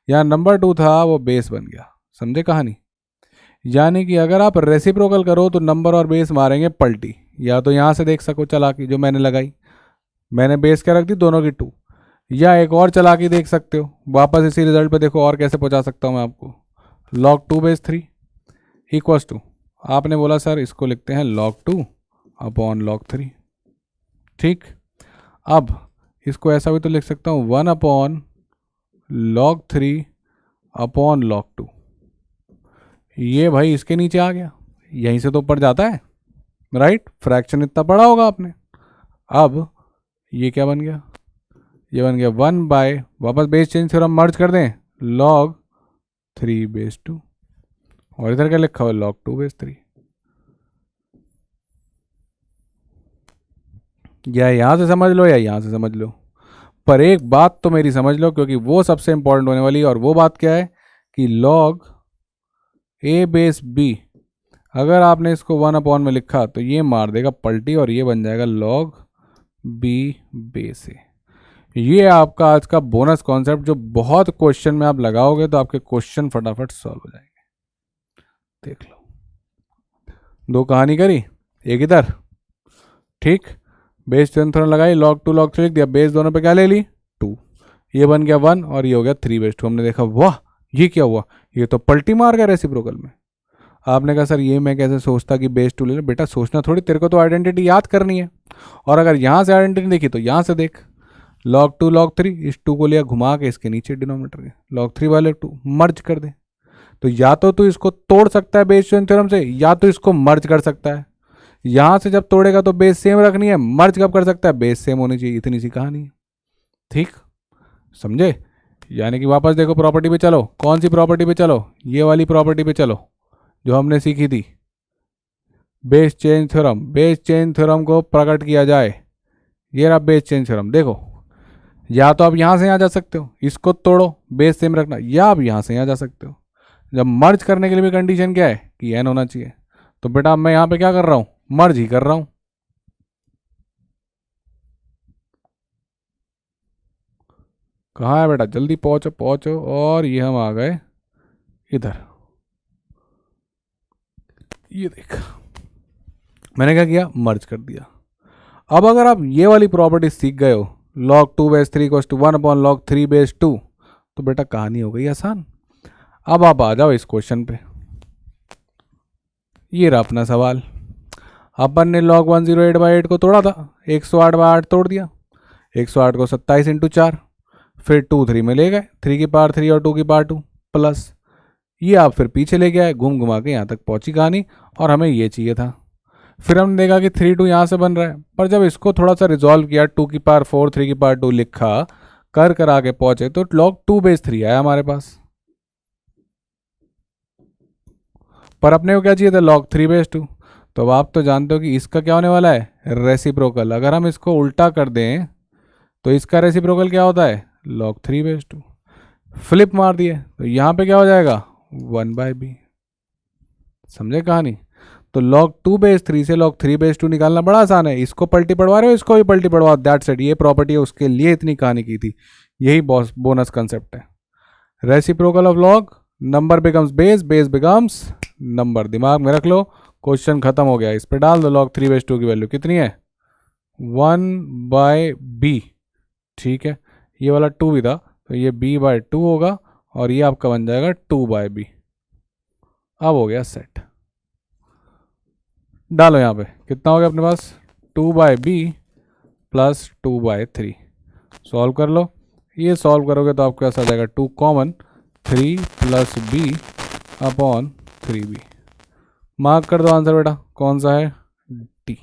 यहाँ नंबर 2 था वो बेस बन गया। समझे कहानी, यानी कि अगर आप रेसिप्रोकल करो तो नंबर और बेस मारेंगे पलटी। या तो यहाँ से देख सको चालाकी जो मैंने लगाई, मैंने बेस क्या रख दी, दोनों की 2, या एक और चालाकी देख सकते हो, वापस इसी रिजल्ट पे देखो और कैसे पहुँचा सकता हूँ मैं आपको। log 2 बेस 3 इक्वल्स टू, आपने बोला सर इसको लिखते हैं log 2 अपॉन log 3। ठीक, अब इसको ऐसा भी तो लिख सकता हूँ 1 अपॉन log 3 अपॉन log 2। ये भाई इसके नीचे आ गया, यहीं से तो ऊपर जाता है, राइट, फ्रैक्शन इतना पढ़ा होगा आपने। अब ये क्या बन गया, ये बन गया 1 बाय, वापस बेस चेंज थ्योरम मर्ज कर दें, log 3 बेस 2, और इधर क्या लिखा हुआ, log 2 बेस 3। या यहाँ से समझ लो या यहाँ से समझ लो, पर एक बात तो मेरी समझ लो, क्योंकि वो सबसे इंपॉर्टेंट होने वाली है। और वो बात क्या है कि log a बेस b, अगर आपने इसको 1 अपॉन में लिखा तो ये मार देगा पलटी और ये बन जाएगा log b बेस a। ये आपका आज का बोनस कॉन्सेप्ट, जो बहुत क्वेश्चन में आप लगाओगे तो आपके क्वेश्चन फटाफट सॉल्व हो जाएंगे। देख लो, 2 कहानी करी, एक इधर, ठीक, बेस थ्योरम लगाई, log 2 log 3 लिख दिया, बेस दोनों पे क्या ले ली, 2, ये बन गया 1 और ये हो गया 3 बेस 2। हमने देखा वाह ये क्या हुआ, ये तो पलटी मार गया रेसिप्रोकल में। आपने कहा सर ये मैं कैसे सोचता कि बेस 2 ले लो, बेटा सोचना थोड़ी, तेरे को तो आइडेंटिटी याद करनी है। और अगर यहाँ से आइडेंटिटी देखी तो यहाँ से देख, log 2 log 3, इस 2 को लिया घुमा के इसके नीचे डिनोमिनेटर के, log 3 वाले 2 मर्ज कर दे। तो या तो तू इसको तोड़ सकता है बेस थ्योरम से, या तो इसको मर्ज कर सकता है। यहां से जब तोड़ेगा तो बेस सेम रखनी है, मर्ज कब कर सकता है, बेस सेम होनी चाहिए, इतनी सी कहानी है। ठीक, समझे, यानी कि वापस देखो प्रॉपर्टी पे चलो, कौन सी प्रॉपर्टी पे चलो, ये वाली प्रॉपर्टी पे चलो जो हमने सीखी थी, base change theorem. Base change theorem को प्रकट किया जाए, ये रहा बेस चेंज थ्योरम। देखो, या तो आप यहां से यहां जा सकते हो, इसको तोड़ो बेस सेम रखना, या आप यहां से यहां जा सकते हो। जब मर्ज करने के लिए भी कंडीशन क्या है कि n होना चाहिए, तो बेटा मैं यहां पे क्या कर रहा हूं, मर्ज ही कर रहा हूं। कहाँ है बेटा, जल्दी पहुंचो पहुंचो, और ये हम आ गए इधर। ये देख, मैंने क्या किया, मर्ज कर दिया। अब अगर आप ये वाली प्रॉपर्टी सीख गए हो, log 2 base 3 equals to 1 upon log 3 base 2, तो बेटा कहानी हो गई आसान। अब आप आ जाओ इस क्वेश्चन पे, ये रहा अपना सवाल। अपन ने log 108/8 को तोड़ा था, 108/8 तोड़ दिया, 108 को 27 × 4, फिर 2 3 में ले गए, 3 की पावर 3 और 2 की पावर 2 प्लस ये आप फिर पीछे ले गए, घूम घुमा के यहाँ तक पहुंची कहानी, और हमें ये चाहिए था। फिर हमने देखा कि 3 2 यहाँ से बन रहा है, पर जब इसको थोड़ा सा रिजॉल्व किया, 2 की पावर 4 3 की पावर 2 लिखा, कर आगे पहुंचे तो log 2 बेस 3 आया हमारे पास। पर अपने को क्या चाहिए था, log 3 बेस 2। तो अब आप तो जानते हो कि इसका क्या होने वाला है, रेसिप्रोकल। अगर हम इसको उल्टा कर दें तो इसका रेसिप्रोकल क्या होता है, log 3 बेस 2। फ्लिप मार दिए तो यहाँ पे क्या हो जाएगा, 1/b। समझे कहानी। तो log 2 बेस 3 से log 3 बेस 2 निकालना बड़ा आसान है। इसको पलटी पड़वा रहे हो, इसको भी पलटी पड़वाओ, दैट्स इट। ये प्रॉपर्टी है, उसके लिए इतनी कहानी की थी। यही बोनस कंसेप्ट है। Reciprocal of log, number becomes base, base becomes number. दिमाग में रख लो, क्वेश्चन खत्म हो गया। इस पे डाल दो log 3 बेस 2 की वैल्यू कितनी है, 1/b। ठीक है, ये वाला 2 भी था तो ये b/2 होगा, और ये आपका बन जाएगा 2/b। अब हो गया सेट। डालो यहाँ पे कितना हो गया अपने पास, 2/b प्लस 2/3। सॉल्व कर लो। ये सॉल्व करोगे तो आपके पास आ जाएगा 2 common, 3 plus b upon 3b। Mark कर दो आंसर बेटा, कौन सा है, डी।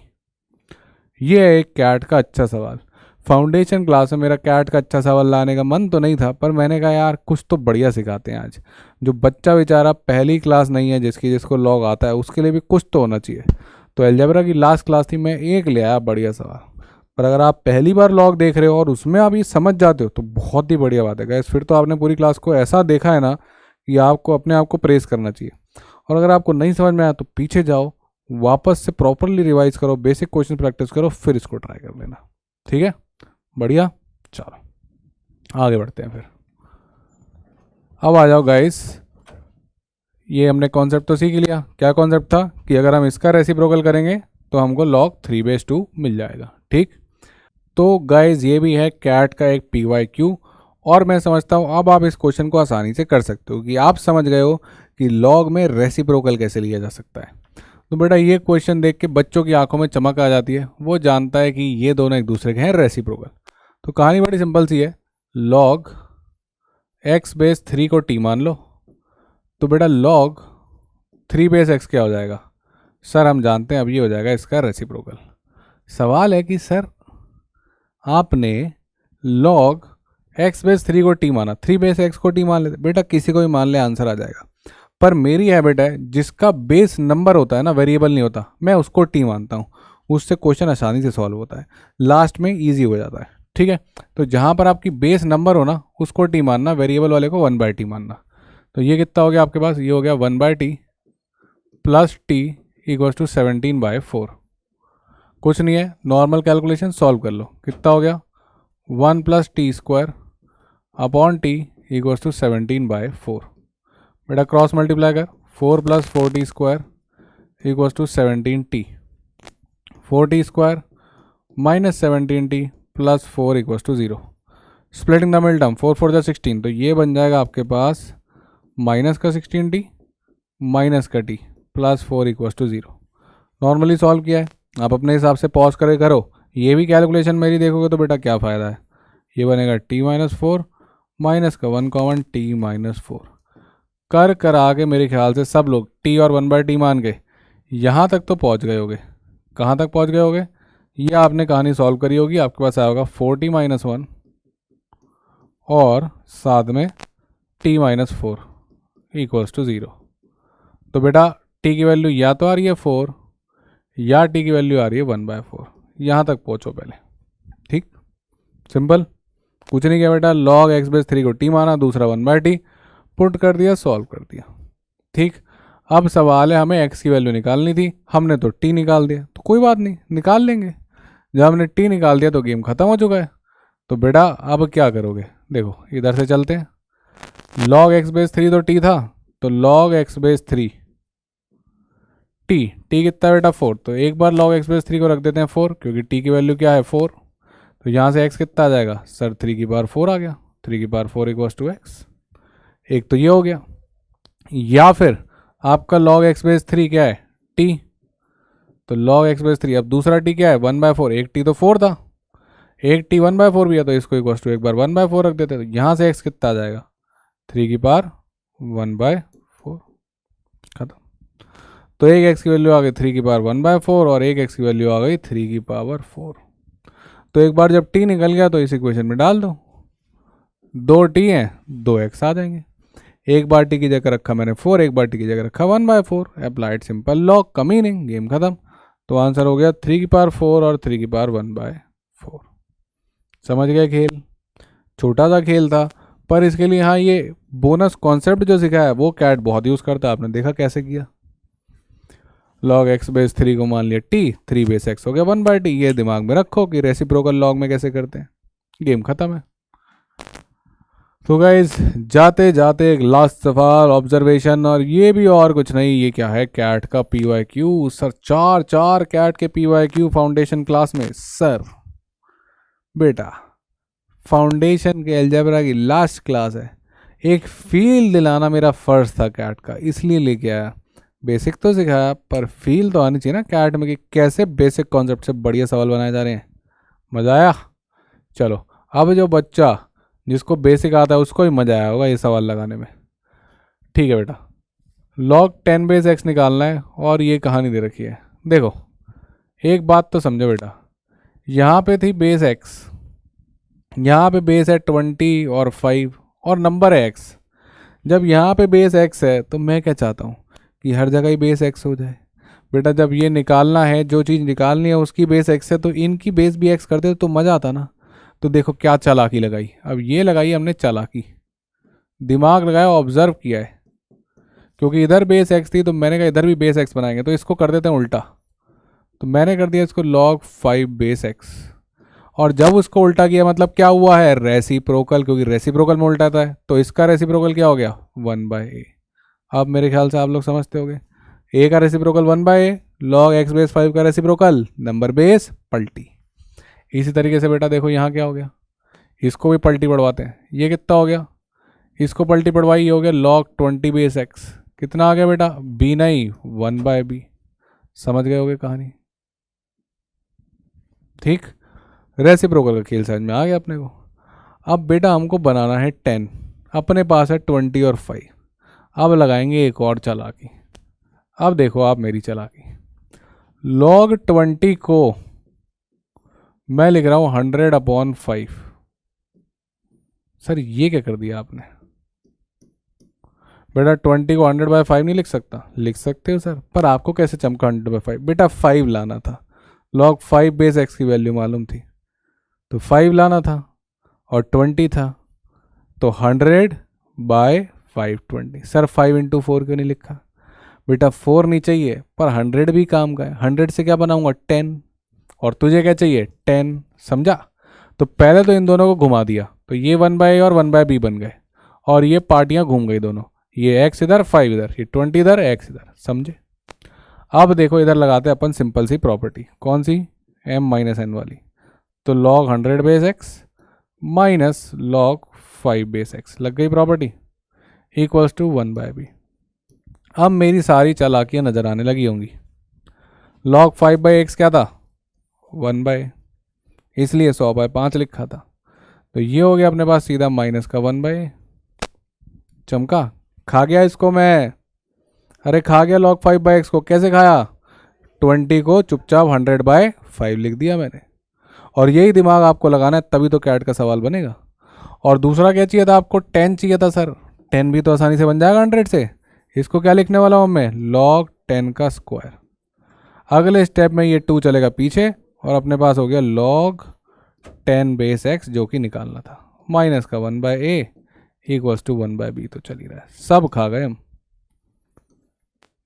ये है एक कैट का अच्छा सवाल। फाउंडेशन क्लास में मेरा कैट का अच्छा सवाल लाने का मन तो नहीं था, पर मैंने कहा यार कुछ तो बढ़िया सिखाते हैं आज। जो बच्चा बेचारा पहली क्लास नहीं है, जिसको लॉग आता है, उसके लिए भी कुछ तो होना चाहिए। तो अलजेब्रा की लास्ट क्लास थी, मैं एक ले आया बढ़िया सवाल। पर अगर आप पहली बार लॉग देख रहे हो और उसमें आप ये समझ जाते हो तो बहुत ही बढ़िया बात है गाइस। फिर तो आपने पूरी क्लास को ऐसा देखा है ना कि आपको अपने आप को प्रेस करना चाहिए। और अगर आपको नहीं समझ में आया तो पीछे जाओ, वापस से प्रॉपरली रिवाइज करो, बेसिक क्वेश्चन प्रैक्टिस करो, फिर इसको ट्राई कर लेना। ठीक है, बढ़िया। चलो आगे बढ़ते हैं फिर। अब आ जाओ गाइस, ये हमने कॉन्सेप्ट तो सीख लिया। क्या कॉन्सेप्ट था कि अगर हम इसका रेसिप्रोकल करेंगे तो हमको log 3 बेस 2 मिल जाएगा। ठीक, तो गाइस ये भी है कैट का एक PYQ, और मैं समझता हूँ अब आप इस क्वेश्चन को आसानी से कर सकते हो कि आप समझ गए हो कि log में रेसिप्रोकल कैसे लिया जा सकता है। तो बेटा ये क्वेश्चन देख के बच्चों की आंखों में चमक आ जाती है, वो जानता है कि ये दोनों एक दूसरे के हैं रेसिप्रोकल। तो कहानी बड़ी सिंपल सी है, log x बेस 3 को t मान लो, तो बेटा log 3 बेस x क्या हो जाएगा, सर हम जानते हैं अब ये हो जाएगा इसका रेसिप्रोकल। सवाल है कि सर आपने log x बेस 3 को t माना, 3 बेस x को t मान लेते, बेटा किसी को भी मान ले आंसर आ जाएगा। पर मेरी हैबिट है, जिसका बेस नंबर होता है ना, वेरिएबल नहीं होता, मैं उसको t मानता हूँ, उससे क्वेश्चन आसानी से सॉल्व होता है, लास्ट में ईजी हो जाता है। ठीक है, तो जहाँ पर आपकी बेस नंबर हो ना उसको t मानना, वेरिएबल वाले को 1/t मानना। तो ये कितना हो गया आपके पास, ये हो गया 1/t plus t equal to 17/4। कुछ नहीं है, नॉर्मल कैलकुलेशन सॉल्व कर लो, कितना हो गया 1 plus t square upon t equal to 17/4। बेटा क्रॉस मल्टीप्लाई कर, 4 plus 4t square equal to 17t, 4t square minus 17t plus 4 equal to 0। Splitting the middle term, 4 4 जा 16, तो ये बन जाएगा आपके पास माइनस का 16t माइनस का t plus 4 equal to 0। Normally solve किया है, आप अपने हिसाब से पॉज करे करो। ये भी कैलकुलेशन मेरी देखोगे तो बेटा क्या फ़ायदा है, ये बनेगा t माइनस 4 माइनस का 1 कॉमन t माइनस 4। कर आगे मेरे ख्याल से सब लोग t और 1/t मान के यहाँ तक तो पहुँच गए होगे। कहाँ तक पहुँच गए होगे, ये आपने कहानी सॉल्व करी होगी, आपके पास आया होगा 4t माइनस 1 और साथ में t माइनस 4 इक्वल्स टू 0। तो बेटा t की वैल्यू या तो आ रही है 4 या t की वैल्यू आ रही है 1/4। यहाँ तक पहुँचो पहले। ठीक, सिंपल, कुछ नहीं किया बेटा, log x बेस 3 को t माना, दूसरा 1/t पुट कर दिया, सॉल्व कर दिया। ठीक, अब सवाल है हमें x की वैल्यू निकालनी थी, हमने तो t निकाल दिया, तो कोई बात नहीं, निकाल लेंगे। जब हमने t निकाल दिया तो गेम खत्म हो चुका है। तो बेटा अब क्या करोगे, देखो इधर से चलते हैं, log x बेस 3 तो t था, तो log x बेस 3 t कितना बेटा 4, तो एक बार log x बेस 3 को रख देते हैं 4, क्योंकि t की वैल्यू क्या है 4। तो यहाँ से x कितना आ जाएगा, सर 3 की पावर 4 आ गया, 3 की पावर 4 इक्वल्स टू x। एक तो ये हो गया, या फिर आपका log x बेस 3 क्या है t, तो log x बेस 3, अब दूसरा t क्या है 1/4, एक t तो 4 था, एक टी 1/4 भी है, तो इसको इक्वल टू एक बार 1/4 रख देते, तो यहाँ से x कितना आ जाएगा 3 की पावर 1/4, खत्म। तो एक x की वैल्यू आ गई 3 की पावर 1/4 और एक x की वैल्यू आ गई 3 की पावर 4। तो एक बार जब t निकल गया तो इस इक्वेशन में डाल दो, 2t हैं 2x आ जाएंगे। एक बार t की जगह रखा मैंने 4, एक बार t की जगह रखा 1/4, अप्लाइड सिंपल लॉग का मीनिंग, गेम खत्म। तो आंसर हो गया 3 की पावर 4 और 3 की पावर 1/4। समझ गए खेल? छोटा सा खेल था, पर इसके लिए हाँ ये बोनस कॉन्सेप्ट जो सिखाया है वो कैट बहुत यूज़ करता है। आपने देखा कैसे किया। लॉग एक्स बेस 3 को मान लिया टी, 3 बेस एक्स हो गया 1/t। ये दिमाग में रखो कि रेसिप्रोकल लॉग में कैसे करते हैं। गेम खत्म है। तो गाइज जाते जाते एक लास्ट सवाल ऑब्जर्वेशन, और ये भी और कुछ नहीं, ये क्या है कैट का PYQ। सर चार कैट के PYQ फाउंडेशन क्लास में। सर बेटा फाउंडेशन के अलजेब्रा की लास्ट क्लास है, एक फील दिलाना मेरा फर्ज था कैट का, इसलिए लेके आया। बेसिक तो सिखाया पर फील तो आनी चाहिए ना कैट में कि कैसे बेसिक कॉन्सेप्ट से बढ़िया सवाल बनाए जा रहे हैं। मज़ा आया? चलो अब जो बच्चा जिसको बेसिक आता है उसको ही मज़ा आया होगा ये सवाल लगाने में। ठीक है बेटा, log 10 बेस x निकालना है और ये कहानी दे रखी है। देखो एक बात तो समझो बेटा, यहाँ पे थी बेस x, यहाँ पे बेस है 20 और 5 और नंबर है x। जब यहाँ पे बेस x है तो मैं क्या चाहता हूँ कि हर जगह ही बेस x हो जाए। बेटा जब ये निकालना है, जो चीज़ निकालनी है उसकी बेस x है, तो इनकी बेस भी x करते तो मज़ा आता ना। तो देखो क्या चालाकी लगाई, अब ये लगाई हमने चालाकी, दिमाग लगाया, ऑब्जर्व किया है। क्योंकि इधर बेस x थी तो मैंने कहा इधर भी बेस x बनाएंगे, तो इसको कर देते हैं उल्टा। तो मैंने कर दिया इसको log 5 बेस x, और जब उसको उल्टा किया मतलब क्या हुआ है रेसिप्रोकल, क्योंकि रेसिप्रोकल में उल्टाता है, तो इसका रेसिप्रोकल क्या हो गया 1/a। अब मेरे ख्याल से आप लोग समझते होंगे, a का reciprocal 1/a, log x base 5 का रेसिप्रोकल नंबर बेस पलटी। इसी तरीके से बेटा देखो यहाँ क्या हो गया, इसको भी पलटी पड़वाते हैं। ये कितना हो गया, इसको पलटी पड़वाई, ये हो गया log 20 बेस x। कितना आ गया बेटा b नहीं 1/b। समझ गए होगे कहानी? ठीक, रेसिप्रोकल का खेल समझ में आ गया अपने को। अब बेटा हमको बनाना है 10, अपने पास है 20 और 5। अब लगाएंगे एक और चालाकी। अब देखो आप मेरी चालाकी, log 20 को मैं लिख रहा हूँ 100/5। सर ये क्या कर दिया आपने? बेटा 20 को 100/5 नहीं लिख सकता? लिख सकते हो सर, पर आपको कैसे चमका 100/5? बेटा 5 लाना था, log 5 बेस x की वैल्यू मालूम थी तो 5 लाना था, और 20 था तो 100/520। सर 5 × 4 क्यों नहीं लिखा? बेटा 4 नहीं चाहिए पर 100 भी काम का है। 100 से क्या बनाऊंगा 10, और तुझे क्या चाहिए 10, समझा? तो पहले तो इन दोनों को घुमा दिया, तो ये 1/a और 1/b बन गए, और ये पार्टियां घूम गई दोनों, ये x इधर 5 इधर, ये 20 इधर x इधर, समझे? अब देखो इधर लगाते हैं अपन सिंपल सी प्रॉपर्टी, कौन सी? m-n वाली। तो log 100 base x minus log 5 base x लग गई प्रॉपर्टी, इक्वल्स टू 1/b। अब मेरी सारी चालाकियां नजर आने लगी होंगी। log 5/x क्या था 1/a, इसलिए 100/5 लिखा था। तो ये हो गया अपने पास सीधा माइनस का 1/a। चमका, खा गया इसको मैं, अरे खा गया log 5/x को। कैसे खाया? 20 को चुपचाप 100/5 लिख दिया मैंने। और यही दिमाग आपको लगाना है, तभी तो कैट का सवाल बनेगा। और दूसरा क्या चाहिए था आपको? 10 चाहिए था सर। 10 भी तो आसानी से बन जाएगा 100 से। इसको क्या लिखने वाला हूँ मैं? log 10 का स्क्वायर। अगले स्टेप में ये 2 चलेगा पीछे, और अपने पास हो गया log 10 बेस x जो कि निकालना था, माइनस का 1/a इक्वल्स टू 1/b। तो चल ही रहा है, सब खा गए हम।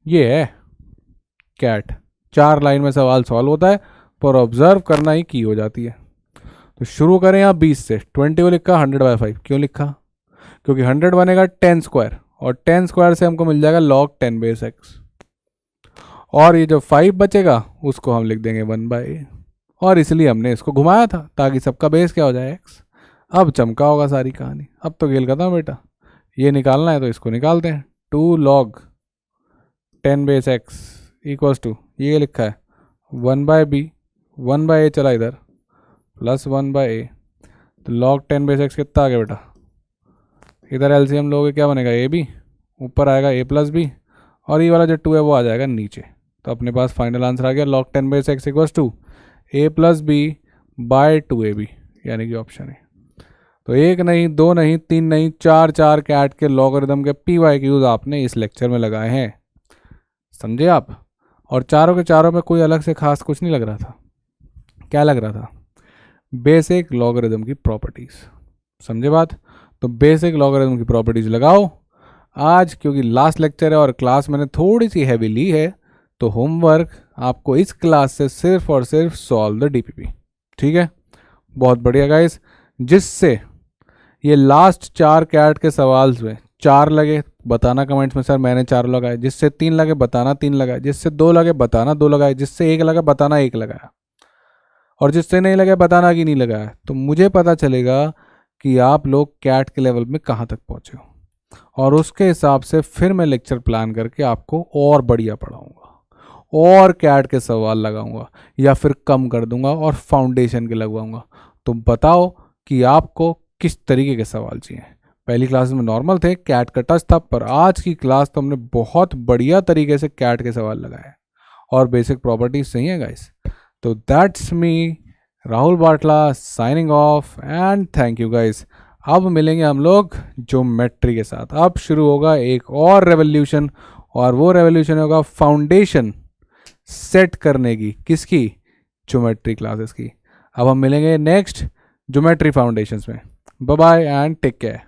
ये है कैट। 4 लाइन में सवाल सॉल्व होता है, पर ऑब्जर्व करना ही की हो जाती है। तो शुरू करें यहाँ 20 से। 20 को लिखा 100/5, क्यों लिखा? क्योंकि 100 बनेगा 10 स्क्वायर, और 10 स्क्वायर से हमको मिल जाएगा log 10 बेस x, और ये जो 5 बचेगा उसको हम लिख देंगे 1/a। और इसलिए हमने इसको घुमाया था ताकि सबका बेस क्या हो जाए x। अब चमका होगा सारी कहानी। अब तो खेल खत्म बेटा, ये निकालना है तो इसको निकालते हैं। 2 log 10 base x equals to, ये लिखा है 1/b, 1/a चला इधर, प्लस 1/a। तो log 10 बेस एक्स कितना आ गया बेटा, इधर एलसीएम लोगे क्या बनेगा, ए बी, ऊपर आएगा a प्लस बी, और ये वाला जो 2 है वो आ जाएगा नीचे। तो अपने पास फाइनल आंसर आ गया log 10 base x equals to a plus b by 2ab, यानी कि ऑप्शन है। तो एक नहीं, दो नहीं, तीन नहीं, चार कैट के लॉगरिदम के PYQs आपने इस लेक्चर में लगाए हैं, समझे आप। और चारों के चारों में कोई अलग से खास कुछ नहीं लग रहा था। क्या लग रहा था, बेसिक लॉगरिदम की प्रॉपर्टीज, समझे बात। तो बेसिक लॉगरिदम की प्रॉपर्टीज लगाओ आज, क्योंकि लास्ट लेक्चर है और क्लास मैंने थोड़ी सी हैवी ली है, तो होमवर्क आपको इस क्लास से सिर्फ और सिर्फ सॉल्व द DPP, ठीक है। बहुत बढ़िया गाइस, जिससे ये लास्ट 4 कैट के सवाल में 4 लगे बताना कमेंट्स में सर मैंने 4 लगाए, जिससे 3 लगे बताना 3 लगाए, जिससे 2 लगे बताना 2 लगाए, जिससे 1 लगा बताना 1 लगाया, और जिससे नहीं लगा बताना कि नहीं लगाया। तो मुझे पता चलेगा कि आप लोग कैट के लेवल में कहाँ तक पहुँचे हो, और उसके हिसाब से फिर मैं लेक्चर प्लान करके आपको और बढ़िया पढ़ाऊँगा और कैट के सवाल लगाऊंगा, या फिर कम कर दूंगा और फाउंडेशन के लगवाऊंगा। तो बताओ कि आपको किस तरीके के सवाल चाहिए। पहली क्लास में नॉर्मल थे, कैट का टच था, पर आज की क्लास तो हमने बहुत बढ़िया तरीके से कैट के सवाल लगाए और बेसिक प्रॉपर्टीज सही है गाइस। तो that's me Rahul Batla signing off, and thank you guys. अब मिलेंगे हम लोग ज्योमेट्री के साथ। अब शुरू होगा एक और रेवोल्यूशन, और वो रेवोल्यूशन होगा फाउंडेशन सेट करने की, किसकी, ज्योमेट्री क्लासेस की। अब हम मिलेंगे नेक्स्ट ज्योमेट्री फाउंडेशंस में। Bye bye and take care.